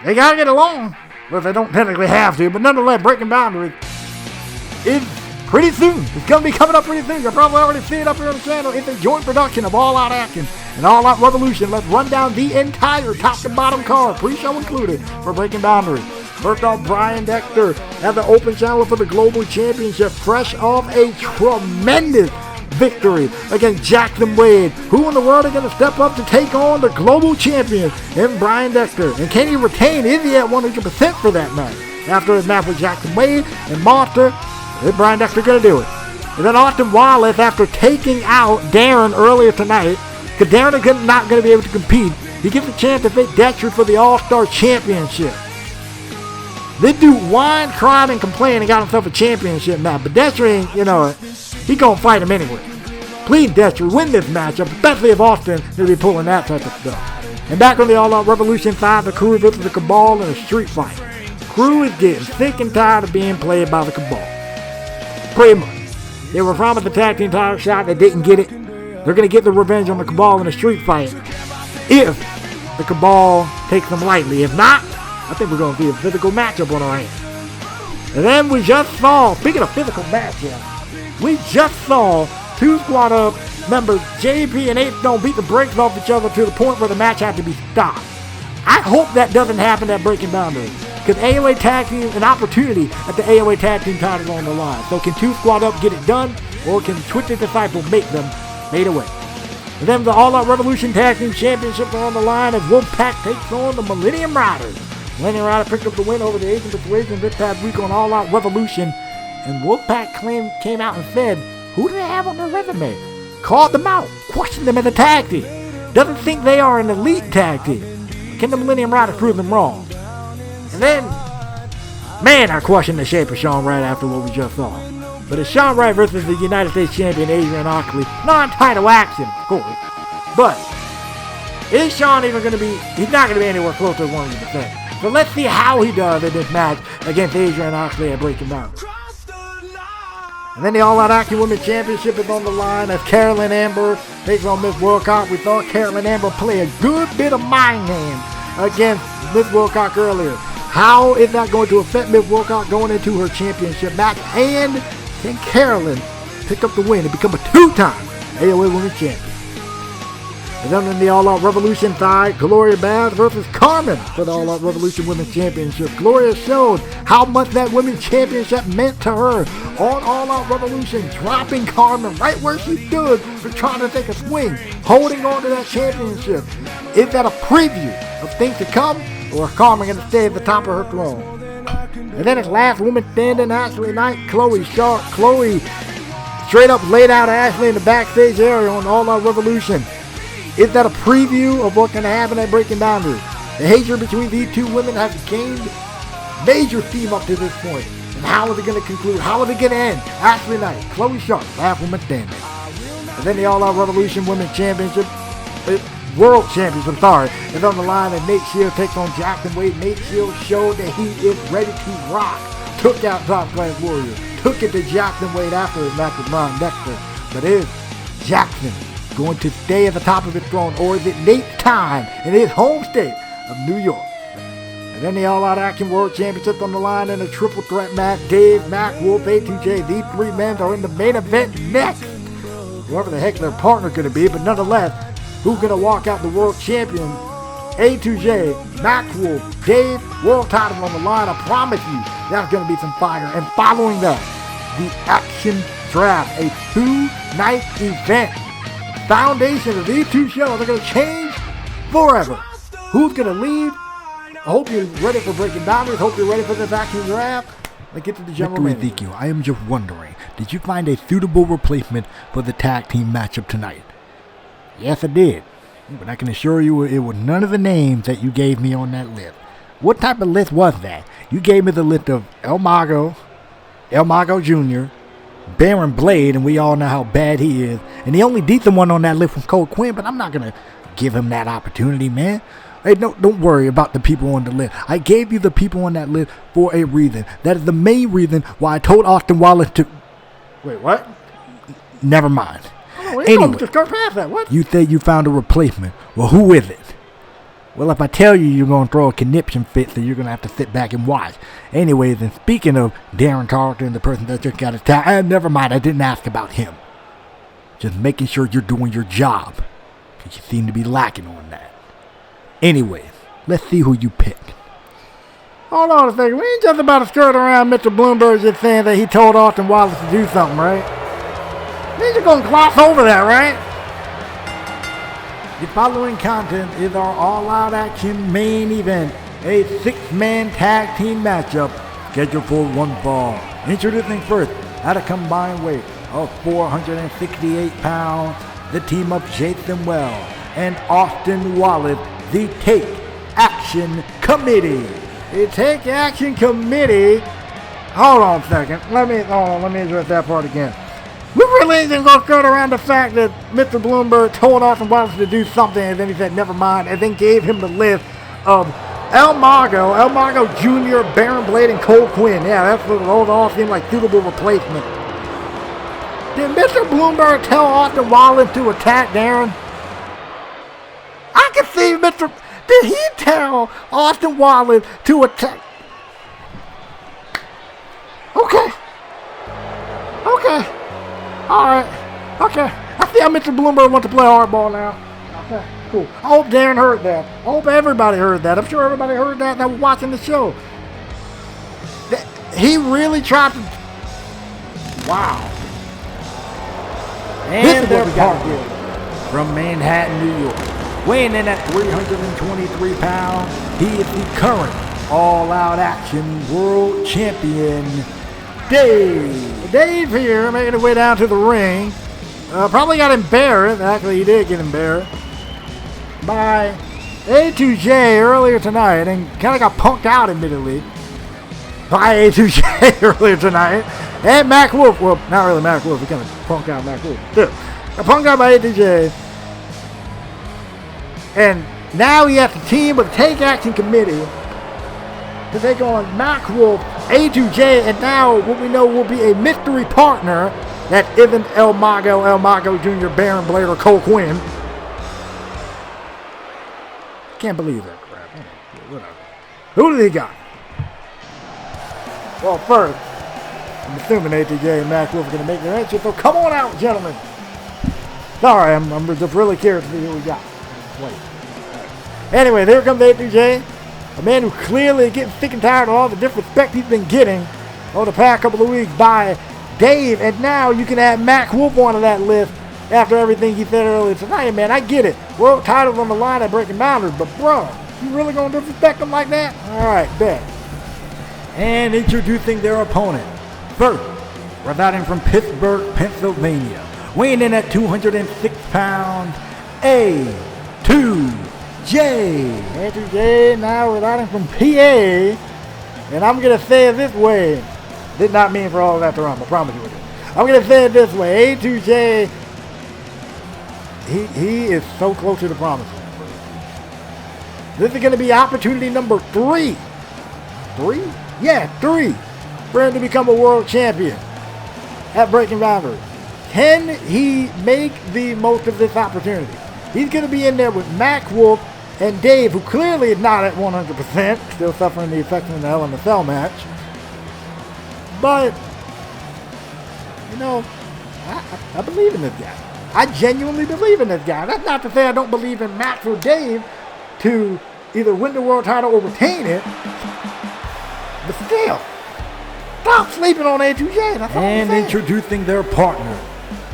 They got to get along. Well, they don't technically have to, but nonetheless, Breaking Boundaries is pretty soon. It's going to be coming up pretty soon. You'll probably already see it up here on the channel. It's a joint production of All Out Action and All Out Revolution. Let's run down the entire top to bottom card, pre-show included, for Breaking Boundaries. First off, Brian Dexter has the open challenge for the Global Championship, fresh off a tremendous victory against Jackson Wade. Who in the world are going to step up to take on the Global Champion in Brian Dexter? And can he retain? Is he at 100% for that match? After his match with Jackson Wade and Monster, is Brian Dexter going to do it? And then Austin Wallace, after taking out Darren earlier tonight, because Darren is not going to be able to compete, he gets a chance to face DEXTRI for the All-Star Championship. This dude whined, cried, and complained and got himself a championship match. But DEXTRI, he going to fight him anyway. Please, DEXTRI, win this matchup, especially if Austin will be pulling that type of stuff. And back on the All Out Revolution side, the Crew versus the CABAL in a street fight. Crew is getting sick and tired of being played by the CABAL. Pretty much. They were promised the tag team title shot. They didn't get it. They're going to get the revenge on the Cabal in a street fight if the Cabal takes them lightly. If not, I think we're going to see a physical matchup on our hands. And then we just saw, speaking of physical matchup, we just saw two Squad Up members, JP and 8 Stone, beat the brakes off each other to the point where the match had to be stopped. I hope that doesn't happen at Breaking Boundaries, because AOA Tag Team, an opportunity at the AOA Tag Team titles on the line. So can two Squad Up get it done, or can Twisted Disciple make them fade away? And then the All Out Revolution Tag Team Championships are on the line as Wolfpack takes on the Millennium Riders. Millennium Riders picked up the win over the Asian Persuasion this past week on All Out Revolution, and Wolfpack came out and said, who do they have on their resume? Called them out, questioned them as a tag team. Doesn't think they are an elite tag team. Can the Millennium Riders prove them wrong? And then, man, I questioned the shape of Shawn right after what we just saw. But it's Shawn Wright versus the United States Champion Adrian Oxley. Non-title action, of course. But is Shawn even going to be, he's not going to be anywhere close to 100%. So let's see how he does in this match against Adrian Oxley at Breaking Down. And then the All Out Action Women Championship is on the line as Carolyn Amber takes on Miss Wilcox. We saw Carolyn Amber play a good bit of mind games against Miss Wilcox earlier. How is that going to affect Miss Wilcox going into her championship match? And can Carolyn pick up the win and become a two-time AOA Women Champion? And then in the All Out Revolution side, Gloria Bass versus Carmen for the All Out Revolution Women's Championship. Gloria showed how much that Women's Championship meant to her on All Out Revolution, dropping Carmen right where she stood for trying to take a swing, holding on to that championship. Is that a preview of things to come, or is Carmen going to stay at the top of her throne? And then it's last woman standing, Ashley Knight, Chloe Sharp. Chloe straight up laid out Ashley in the backstage area on All Out Revolution. Is that a preview of what's going to happen at Breaking Boundaries? The hatred between these two women has gained major steam up to this point. And how is it going to conclude? How is it going to end? Ashley Knight, Chloe Sharp, last woman standing. And then the All Out Revolution Women's Championship, World Championship, is on the line as Nate Shield takes on Jackson Wade. Nate Shield showed that he is ready to rock. Took out Top Class Warrior. Took it to Jackson Wade after his match with Ron Dexter. But is Jackson going to stay at the top of his throne, or is it Nate's time in his home state of New York? And then the All Out Action World Championship on the line in a triple threat match. Dave, Mac, Wolf, A2J, these three men are in the main event next. Whoever the heck their partner's going to be, but nonetheless, who's going to walk out the world champion? A2J, Mac Wolf, Dave, world title on the line. I promise you, that's going to be some fire. And following that, the Action Draft, a 2-night event. Foundation of these two shows are going to change forever. Who's going to leave? I hope you're ready for Breaking Boundaries. Hope you're ready for this Action Draft. Let's get to the general manager. Ezekiel, I am just wondering, did you find a suitable replacement for the tag team matchup tonight? Yes, I did. But I can assure you it was none of the names that you gave me on that list. What type of list was that? You gave me the list of El Mago Jr., Baron Blade, and we all know how bad he is. And the only decent one on that list was Cole Quinn, but I'm not going to give him that opportunity, man. Hey, don't worry about the people on the list. I gave you the people on that list for a reason. That is the main reason why I told Austin Wallace to... Wait, what? Never mind. Anyway, just go past that. What? You said you found a replacement. Well, who is it? Well, if I tell you, you're going to throw a conniption fit, so you're going to have to sit back and watch. Anyways, and speaking of Darren Carlton, the person that just got his tag, never mind, I didn't ask about him. Just making sure you're doing your job, because you seem to be lacking on that. Anyways, let's see who you picked. Hold on a second. We ain't just about to skirt around Mr. Bloomberg just saying that he told Austin Wallace to do something, right? We ain't just going to gloss over that, right? The following content is our all-out action main event, a 6-man tag team matchup scheduled for one fall. Introducing first, at a combined weight of 468 pounds, the team of Jason Wells and Austin Wallace, the Take Action Committee. The Take Action Committee. Hold on a second. Let me address that part again. We really ain't going to skirt around the fact that Mr. Bloomberg told Austin Wallace to do something, and then he said, never mind, and then gave him the list of El Mago Jr., Baron Blade, and Cole Quinn. Yeah, those all seem like suitable replacements. Did Mr. Bloomberg tell Austin Wallace to attack Darren? I can see Mr. Did he tell Austin Wallace to attack? Okay. All right. Okay. I see how Mr. Bloomberg wants to play hardball now. Okay. Cool. I hope Darren heard that. I hope everybody heard that. I'm sure everybody heard that was watching the show. He really tried to. Wow. And they're partnered from Manhattan, New York. Weighing in at 323 pounds, he is the current all-out action world champion, Dave. Dave here making his way down to the ring. Probably got embarrassed. Actually, he did get embarrassed by A2J earlier tonight and kind of got punked out admittedly by A2J earlier tonight. And Mac Wolf, well, not really Mac Wolf, he kind of punked out Mac Wolf. Still, got punked out by A2J. And now he has to team with the Take Action Committee to take on Mac Wolf, A2J, and now what we know will be a mystery partner that isn't El Mago Jr., Baron Blade, or Cole Quinn. Can't believe that crap. Whatever. Who do they got? Well, first, I'm assuming A2J and Mac Wolf are going to make their entrance, so come on out, gentlemen. Sorry, I'm just really curious to see who we got. Wait. Anyway, there comes A2J, a man who clearly is getting sick and tired of all the disrespect he's been getting over the past couple of weeks by Dave, and now you can add Mac Wolf onto that list after everything he said earlier tonight. Man, I get it. World titles on the line at Breaking Boundaries, but bro, you really going to disrespect them like that? All right, bet. And introducing their opponent. First, residing from Pittsburgh, Pennsylvania, weighing in at 206 pounds, A2J. A2J now residing from PA, and I'm going to say it this way. Did not mean for all of that to run, I promise you it did. I'm going to say it this way. A2J, he is so close to the promise. This is going to be opportunity number 3. 3? Yeah, 3. For him to become a world champion at Breaking Boundaries. Can he make the most of this opportunity? He's going to be in there with Mac Wolf and Dave, who clearly is not at 100%, still suffering the effects of the Hell in a Cell match. But, you know, I believe in this guy. I genuinely believe in this guy. That's not to say I don't believe in Max or Dave to either win the world title or retain it. But still, stop sleeping on A2J. That's all I'm saying. Introducing their partner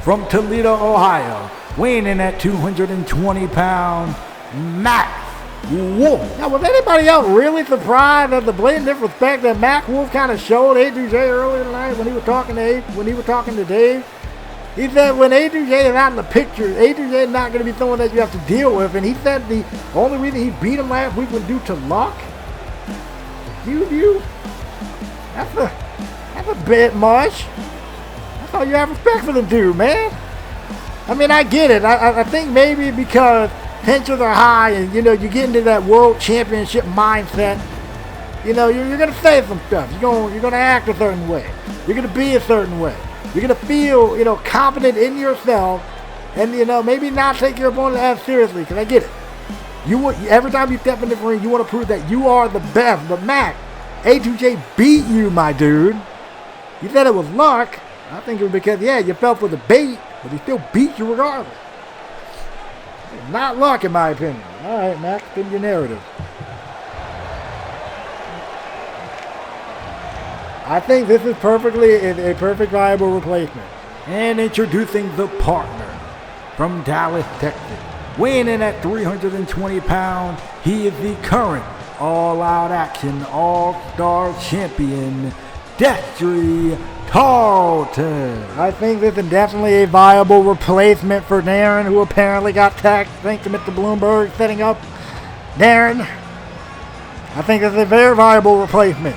from Toledo, Ohio, weighing in at 220 pounds, Mac Wolf. Now, was anybody else really surprised at the blatant disrespect that Mac Wolf kind of showed A2J earlier tonight when he was talking to Dave? He said when A2J is out in the picture, A2J is not going to be someone that you have to deal with. And he said the only reason he beat him last week was due to luck. That's a bit much. That's all you have respect for the dude, man. I mean, I get it. I think maybe because tensions are high and, you know, you get into that world championship mindset, you know, you're going to say some stuff. You're going to act a certain way. You're going to be a certain way. You're going to feel, you know, confident in yourself and, you know, maybe not take your opponent as seriously, because I get it. Every time you step in the ring, you want to prove that you are the best. But Mac, A2J beat you, my dude. You said it was luck. I think it was because, yeah, you fell for the bait, but he still beat you regardless. Not luck, in my opinion. All right, Mac, spin your narrative. I think this is a perfect viable replacement. And introducing the partner from Dallas, Texas, weighing in at 320 pounds, he is the current all-out action all-star champion, DESTRI Tarleton. I think this is definitely a viable replacement for Darren, who apparently got tagged thanks to Mr. Bloomberg setting up Darren. I think this is a very viable replacement.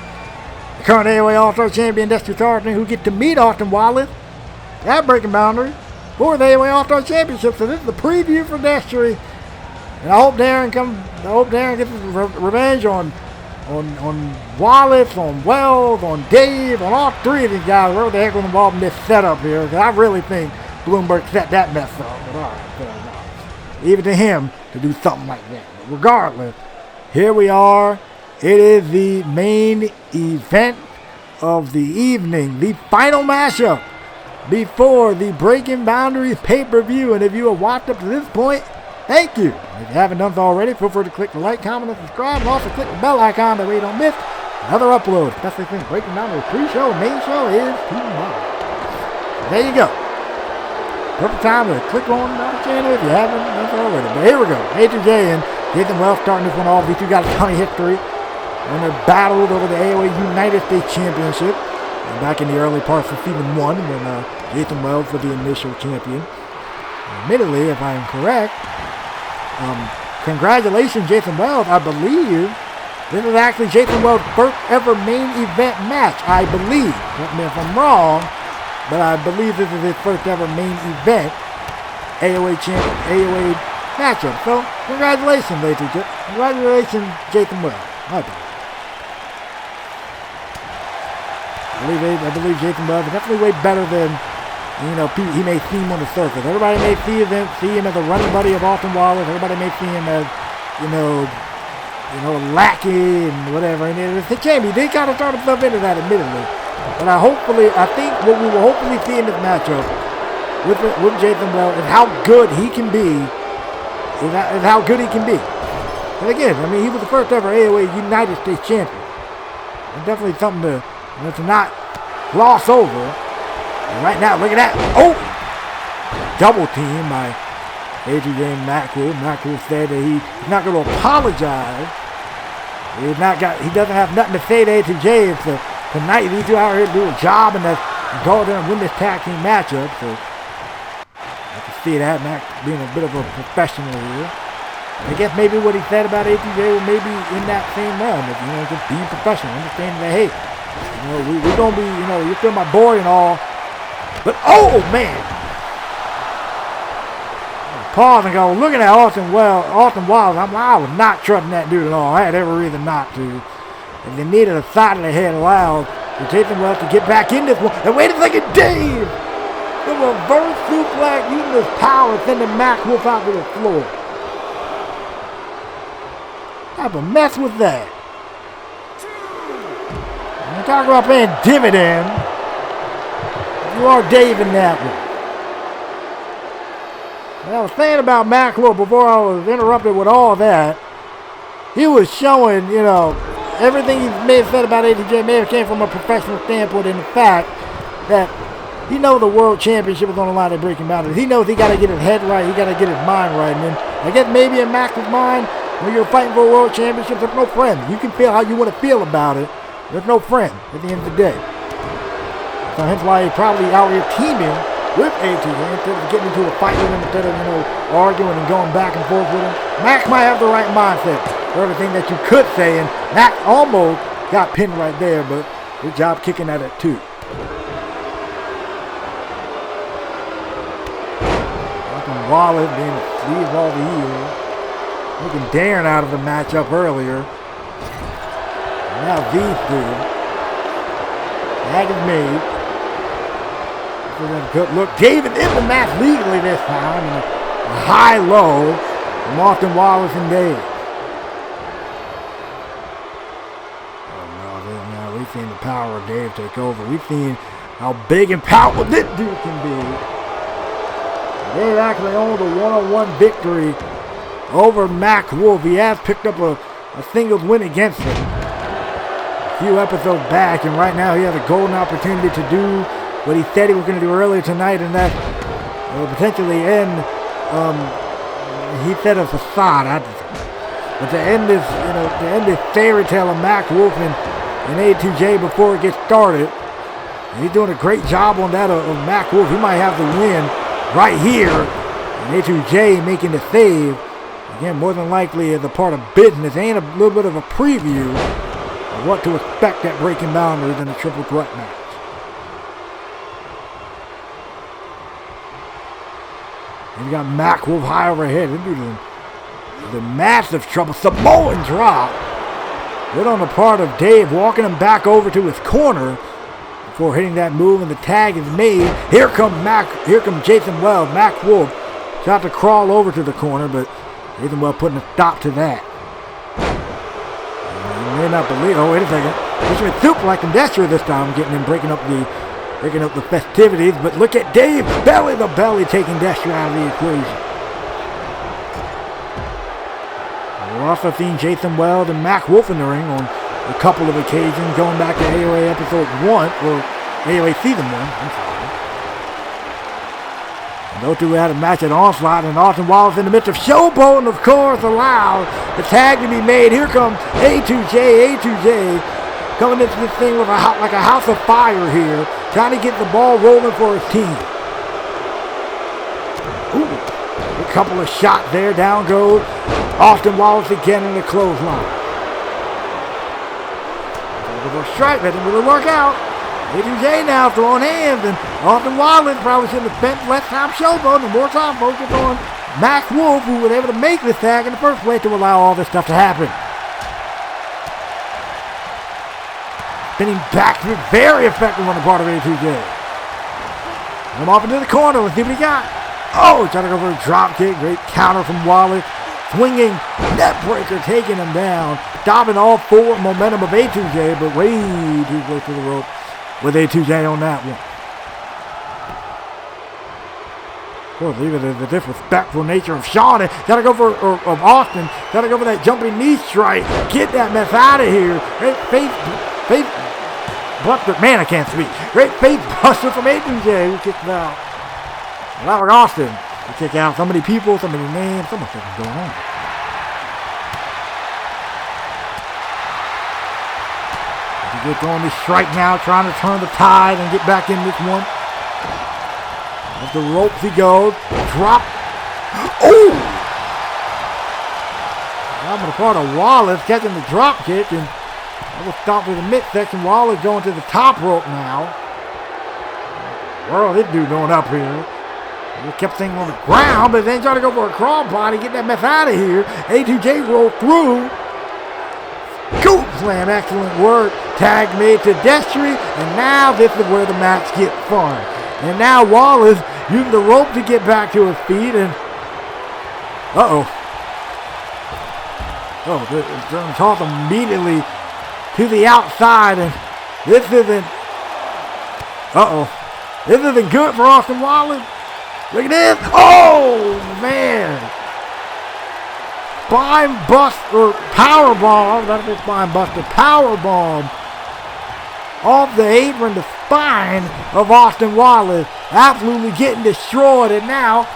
The current AOA All-Star Champion, DESTRI Tarleton, who get to meet Austin Wallace at Breaking Boundaries for the AOA All-Star Championship. So this is the preview for DESTRI. And I hope Darren gets his revenge on on Wallace, on Wells, on Dave, on all three of these guys, whoever the heck was involved in this setup here, because I really think Bloomberg set that mess up. But all right, fair enough. Leave it to him to do something like that. But regardless, here we are. It is the main event of the evening, the final matchup before the Breaking Boundaries pay-per-view. And if you have watched up to this point, thank you. If you haven't done so already, feel free to click the like, comment, and subscribe, and also click the bell icon that way you don't miss another upload, especially since Breaking Boundaries pre-show, main show is tomorrow. There you go. Perfect time to click on the channel if you haven't done so already. But here we go. A2J and Jason Wells starting this one off. These two got a ton of history. And they battled over the AOA United States Championship back in the early parts of season 1 when Jason Wells was the initial champion. Admittedly, if I am correct, congratulations, Jason Wells. I believe this is actually Jason Wells' first ever main event match. I believe. Correct me if I'm wrong, but I believe this is his first ever main event AOA matchup. So, congratulations, ladies and gentlemen. Congratulations, Jason Wells. I believe Jason Wells is definitely way better than, he may seem on the surface. Everybody may see him as a running buddy of Austin Wallace. Everybody may see him as, lackey and whatever. And it's a shame. He did kind of throw himself into that, admittedly. But I think what we will hopefully see in this matchup with Jason Wells is how good he can be. Is how good he can be. And again, he was the first ever AOA United States champion. It's definitely something to not gloss over. And right now, look at that. Oh! Double team by Adrian Macwood. Macwood said that he's not going to apologize. He doesn't have nothing to say to A2J. Tonight, these two out here do a job and go there and win this tag team matchup. So I can see that, Mac being a bit of a professional here. I guess maybe what he said about A2J was maybe in that same realm. Just being professional, understanding that, hey, we're going to be, you're still my boy and all. But, oh, man. Pause and go, looking at Austin Wallace, I was not trusting that dude at all. I had every reason not to. If they needed a side of the head allowed for Jason Wells to get back in this one. And wait a second, Dave! The reverse suplex using his power, sending Mac Wolf out to the floor. What type of mess was that? I'm talking about paying dividends. You are Dave in that one. And I was saying about Macro before I was interrupted with all that. He was showing, everything he may have said about ATJ may have came from a professional standpoint in the fact that he knows the world championship is on the line at Breaking Boundaries. He knows he got to get his head right. He got to get his mind right. And then I guess maybe in Max's mind, when you're fighting for a world championship, there's no friends. You can feel how you want to feel about it. There's no friend at the end of the day. So hence why he's probably out here teaming with ATJ instead of getting into a fight with him, instead of, arguing and going back and forth with him. Max might have the right mindset for everything that you could say, and Max almost got pinned right there, but good job kicking at it too. Wallace being sleeved all the years. Looking Darren out of the matchup earlier. And now these two. Tag is made. Good look. David in the match legally this time. And a high-low from Austin Wallace and Dave. Oh no, we've seen the power of Dave take over. We've seen how big and powerful this dude can be. Dave actually owned a one-on-one victory over Mac Wolf. He has picked up a singles win against him a few episodes back, and right now he has a golden opportunity to do what he said he was going to do earlier tonight, and that potentially end. He said a facade, but to end this fairy tale of Mac Wolf and A2J before it gets started. And he's doing a great job on that of Mac Wolf. He might have the win right here, and A2J making the save. Again, more than likely as a part of business and a little bit of a preview of what to expect at Breaking Boundaries in a triple threat match. And you got Mac Wolf high overhead. This dude is in massive trouble. Samoan drop. Good on the part of Dave, walking him back over to his corner before hitting that move, and the tag is made. Here come Jason Wells. Max Wolf tried to crawl over to the corner, but Jason Wells putting a stop to that. You may not believe. Oh, wait a second. This was super like DESTRI this time, getting him breaking up the festivities. But look at Dave, belly to belly, taking DESTRI out of the equation. We've also seen Jason Wells and Max Wolf in the ring on a couple of occasions, going back to AOA episode 1, or AOA season 1, I'm sorry. And those two had a match at Onslaught, and Austin Wallace in the midst of showboating, of course, allowed the tag to be made. Here comes A2J coming into this thing with like a house of fire here, trying to get the ball rolling for his team. Ooh, a couple of shots there, down goes Austin Wallace again in the clothesline. A strike, that didn't really work out. A2J now throwing hands, and Austin Wallace probably should have spent less time showboating and more time focused on Max Wolf, who was able to make this tag in the first place to allow all this stuff to happen. Spinning back, very effective on the part of A2J. Come off into the corner, let's see what he got. Oh, trying to go for a drop kick, great counter from Wallace. Swinging net breaker, taking him down, stopping all forward momentum of A2J, but way too close to the rope with A2J on that one. Of course, even the disrespectful nature of Shawn, gotta go for, or of Austin, gotta go for that jumping knee strike, get that mess out of here. Great face buster, man, I can't speak. Great face buster from A2J, who kicked out. Well, like Austin. Kick out so many people, so many names, so much things going on. He's throwing this strike now, trying to turn the tide and get back in this one. Off the ropes he goes. Drop. Oh! I'm on the part of Wallace catching the drop kick, and that will stop with the midsection. Wallace going to the top rope now. World, this dude going up here. He kept things on the ground, but then trying to go for a crawl body, get that mess out of here. A2J rolled through. Scoop slam, excellent work. Tag made to DESTRI, and now this is where the match gets fun. And now Wallace using the rope to get back to his feet, and the toss immediately to the outside, and this isn't good for Austin Wallace. Look at this. Oh, man. Spine bust, or power bomb. That's a spine buster. Power bomb off the apron, the spine of Austin Wallace. Absolutely getting destroyed. And now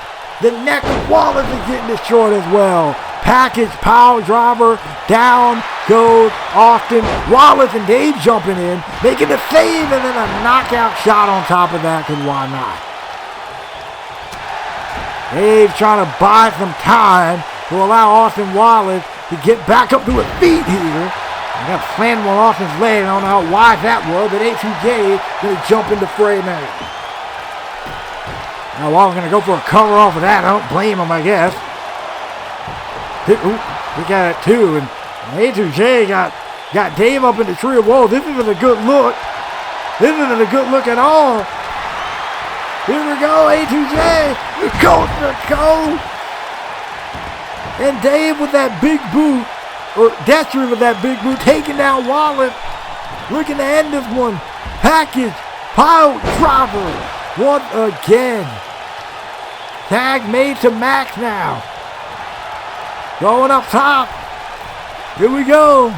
the neck of Wallace is getting destroyed as well. Package power driver. Down goes Austin Wallace, and Dave jumping in, making the save, and then a knockout shot on top of that, because why not? Dave trying to buy some time to allow Austin Wallace to get back up to his feet here. I got slammed on Austin's leg. I don't know how wide that was, but A2J going to jump into fray now. Now Wallace going to go for a cover off of that. I don't blame him, I guess. He got it too, and A2J got Dave up in the tree of woe. This isn't a good look. This isn't a good look at all. Here we go, A2J, coast to coast. And Dave with that big boot, or DESTRI with that big boot, taking down Wallace. Looking to end this one. Package, pile driver, once again. Tag made to Max now. Going up top. Here we go.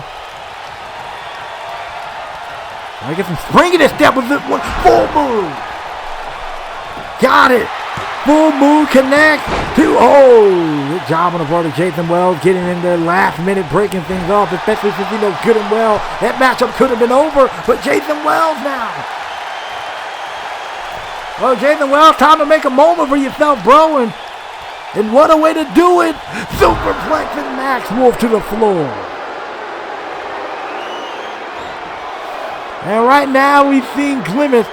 I get some spring in this step with this one. Full move. Got it. Full move connect. Good job on the part of Jason Wells, getting in there last minute, breaking things off, especially since he knows good and well that matchup could have been over, but Jason Wells now. Well, Jason Wells, time to make a moment for yourself, bro, and what a way to do it. Superplexing Max Wolf to the floor. And right now we've seen glimpses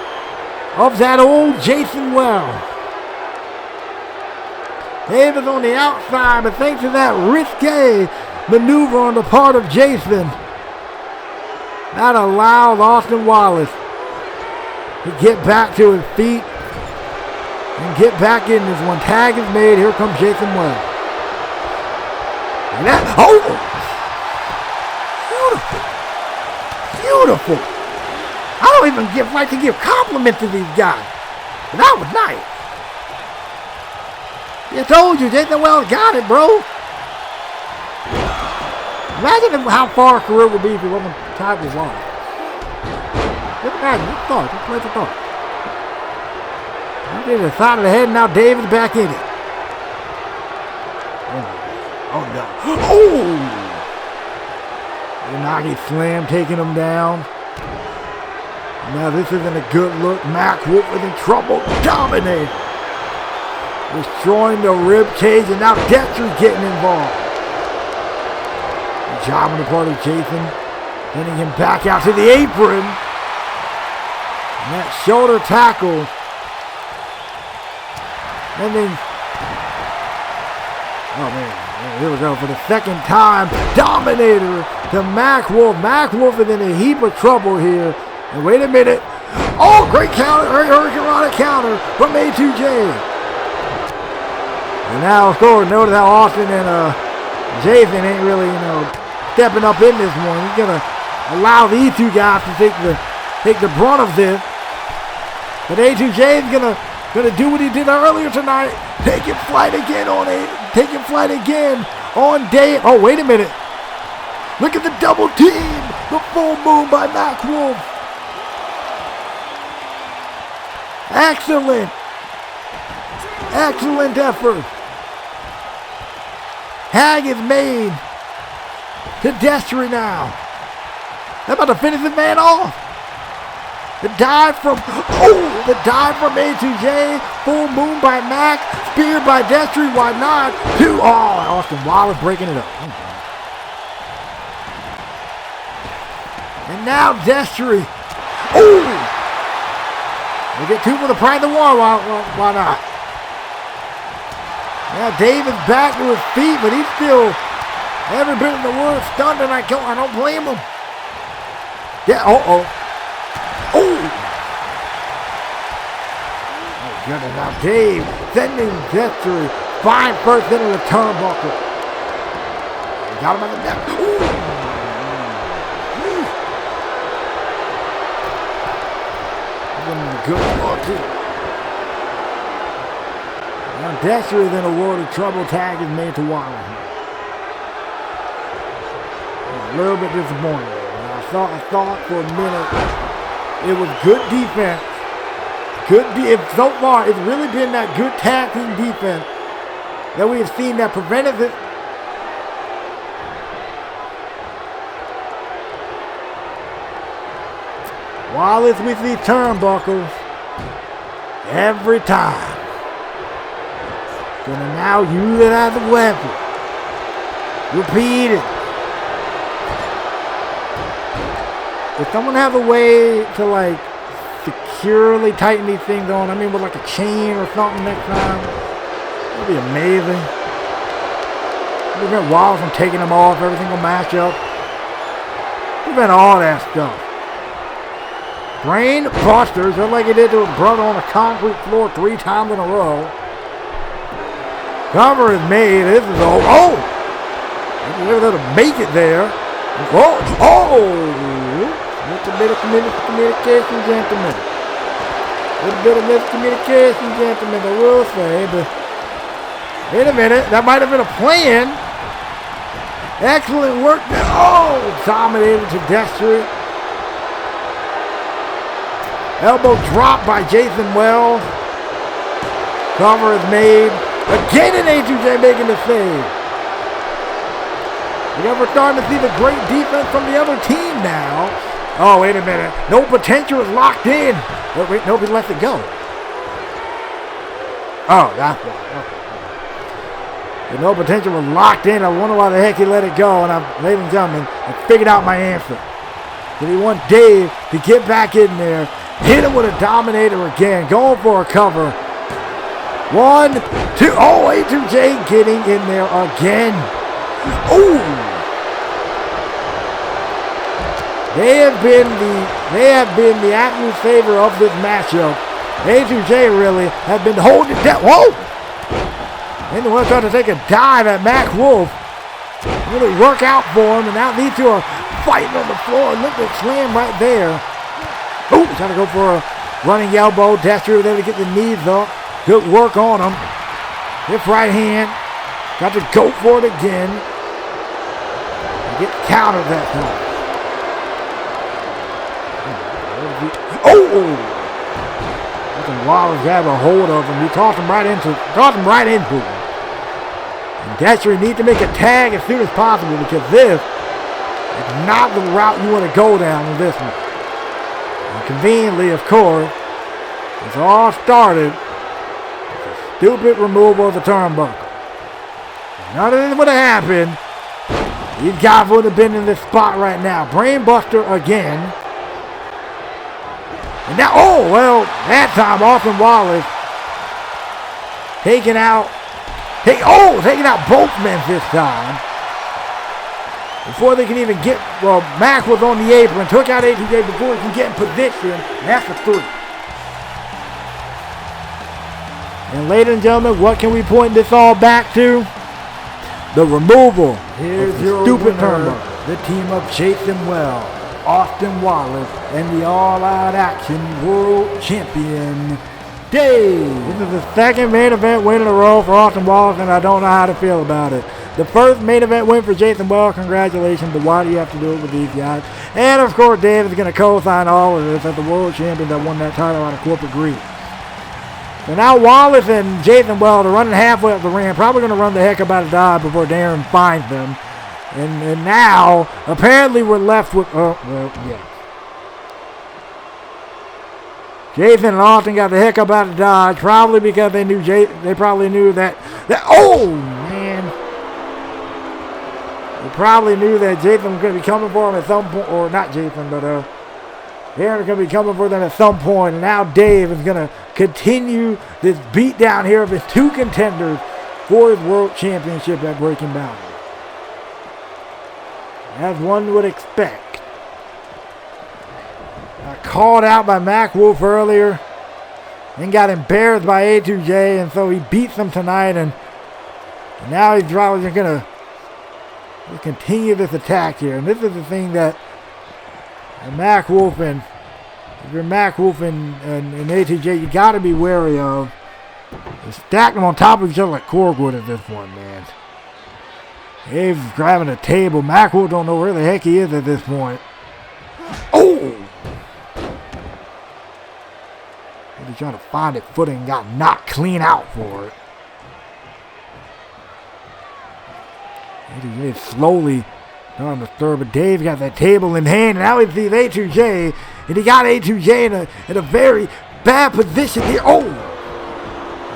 of that old Jason Wells. Dave is on the outside, but thanks to that risque maneuver on the part of Jason, That allowed Austin Wallace to get back to his feet and get back in this one. Tag is made. Here comes Jason Wells. And that, oh! Beautiful. I don't even like to give compliments to these guys. But that was nice. I told you, Jason Wells got it, bro. Imagine how far a career would be if he wasn't tied with Wallace. Just imagine, just thought, just play the thought. He did the side of the head, and now David's back in it. Oh no. Oh! Unagi slam taking him down. Now this isn't a good look. Mac Wolf is in trouble. Dominating. Destroying the rib cage, and now DEXTRI getting involved. Jobbing the part of Jason. Sending him back out to the apron. And that shoulder tackle. And then, oh man, here we go for the second time. Dominator to Mac Wolf. Mac Wolf is in a heap of trouble here. And wait a minute. Oh, great counter, great Hurricane counter from A2J. And now, of course, notice how Austin and Jason ain't really, stepping up in this one. He's gonna allow these two guys to take the brunt of this. But A2J is gonna do what he did earlier tonight. Taking flight again on Dave. Oh, wait a minute. Look at the double team. The full moon by Mac Wolf. Excellent. Excellent effort. Hag is made to DESTRI now. They're about to finish this man off. The dive from A2J. Full moon by Mac. Spear by DESTRI. Why not? Austin Wallace breaking it up. And now DESTRI. We get two for the pride of the war. Why not? Now David's back to his feet, but he's still every bit of the world stunned, and I don't blame him. Yeah, oh goodness, now Dave sending DESTRI fine first into the turnbuckle. He got him on the neck. Good look too. Now DESTRI is in a world of trouble. Tag is made to Wallace. A little bit disappointed. I thought for a minute it was good defense. So far, it's really been that good tag team defense that we have seen that prevented it. Wallace with these turnbuckles every time. Gonna now use it as a weapon. Repeat it. If someone have a way to securely tighten these things on, with like a chain or something next time, that'd be amazing. Prevent Wallace from taking them off every single matchup. Prevent all that stuff. Brain busters, just like he did to his brother on the concrete floor 3 times in a row. Cover is made. This is over. Oh! They're able to make it there. Little bit of communication, gentlemen. Little bit of miscommunication, gentlemen, I will say. But wait a minute. That might have been a plan. Excellent work. Dominated to DESTRI. Elbow drop by Jason Wells. Cover is made. Again, an A2J making the save. We're starting to see the great defense from the other team now. Oh, wait a minute. No potential is locked in. Wait, nobody lets it go. Oh, that's why. Okay. The no potential was locked in. I wonder why the heck he let it go. And ladies and gentlemen, I figured out my answer. Because he wants Dave to get back in there. Hit him with a dominator again. Going for a cover. 1, 2. Oh, A2J getting in there again. Ooh. They have been the absolute favor of this matchup. A2J really have been holding it down. Whoa! And the one trying to take a dive at Mac Wolf. Really work out for him, and now these two are fighting on the floor. Look at the slam right there. Oh, trying to go for a running elbow. DESTRI was able to get the knees up. Good work on him. Hip right hand. Got to go for it again. Get countered that time. Oh! Wallace grabbed a hold of him. He tossed him right into him. And DESTRI needs to make a tag as soon as possible because this is not the route you want to go down in this one. And conveniently, of course, it's all started with a stupid removal of the turnbuckle. None of this would have happened. These guys would have been in this spot right now. Brainbuster again. And now, oh, well, that time Austin Wallace taking out both men this time. Before they can even get, well, Mac was on the apron, took out A2J before he can get in position, and that's a 3. And ladies and gentlemen, what can we point this all back to? The removal. Here's your stupid turnbuckle. The team of Jason Wells, Austin Wallace, and the All-Out Action World Champion, Dave. This is the second main event win in a row for Austin Wallace, and I don't know how to feel about it. The first main event win for Jason Wells, congratulations, but why do you have to do it with these guys? And of course, Dave is going to co-sign all of this as the World Champion that won that title out of corporate greed. So now Wallace and Jason Wells are running halfway up the ramp, probably going to run the heck up out of Dodge before Darren finds them. And now, apparently we're left with, Jason and Austin got the heck up out of Dodge, probably because they probably knew that oh man. They probably knew that Jason was going to be coming for them at some point, or not Jason, but Darren is going to be coming for them at some point. And now Dave is going to continue this beatdown here of his two contenders for his World Championship at Breaking Boundary. As one would expect. Got called out by Mac Wolf earlier. Then got embarrassed by A2J, and so he beats him tonight. And now he's probably going to continue this attack here. And this is the thing that Mac Wolf and if you're Mac Wolf and A2J, you got to be wary of. They stack them on top of each other like cordwood at this point, man. Dave's grabbing a table. Mac Wolf don't know where the heck he is at this point. Oh! He's trying to find his footing and got knocked clean out for it. A2J slowly starting to stir, but Dave got that table in hand, and now he sees A2J, and he got A2J in a very bad position here. Oh!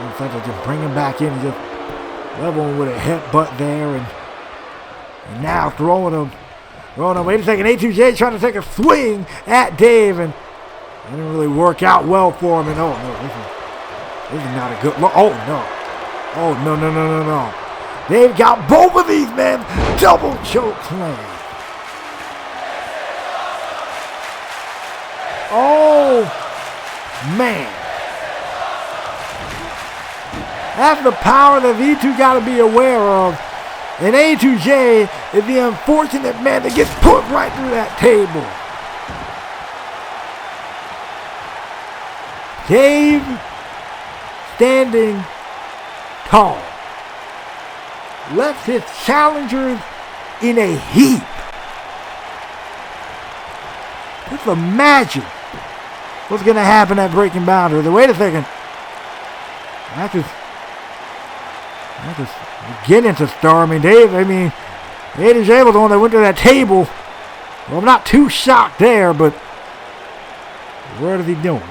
Instead of just bring him back in and just level him with a headbutt there, and now throwing him. Wait a second, A2J trying to take a swing at Dave, and it didn't really work out well for him. And oh no, this is not a good look. Oh no. They've got both of these men double choke slam. Oh man. That's the power that these two got to be aware of. And A2J is the unfortunate man that gets put right through that table. Dave standing tall. Left his challengers in a heap. Just imagine what's going to happen at Breaking Boundary. Wait a second. That's just beginning to stir. Dave, A2J was the one that went to that table. Well, I'm not too shocked there, but what is he doing?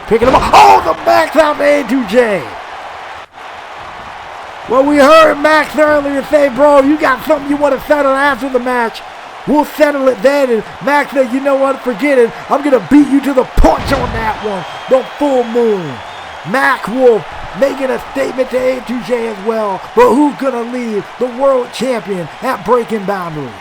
Picking him up. Oh, the max out to A2J. Well, we heard Max earlier say, bro, you got something you want to settle after the match. We'll settle it then. And Max said, you know what, forget it. I'm going to beat you to the punch on that one. The full moon. Mac Wolf making a statement to A2J as well. But who's going to leave the world champion at Breaking Boundary?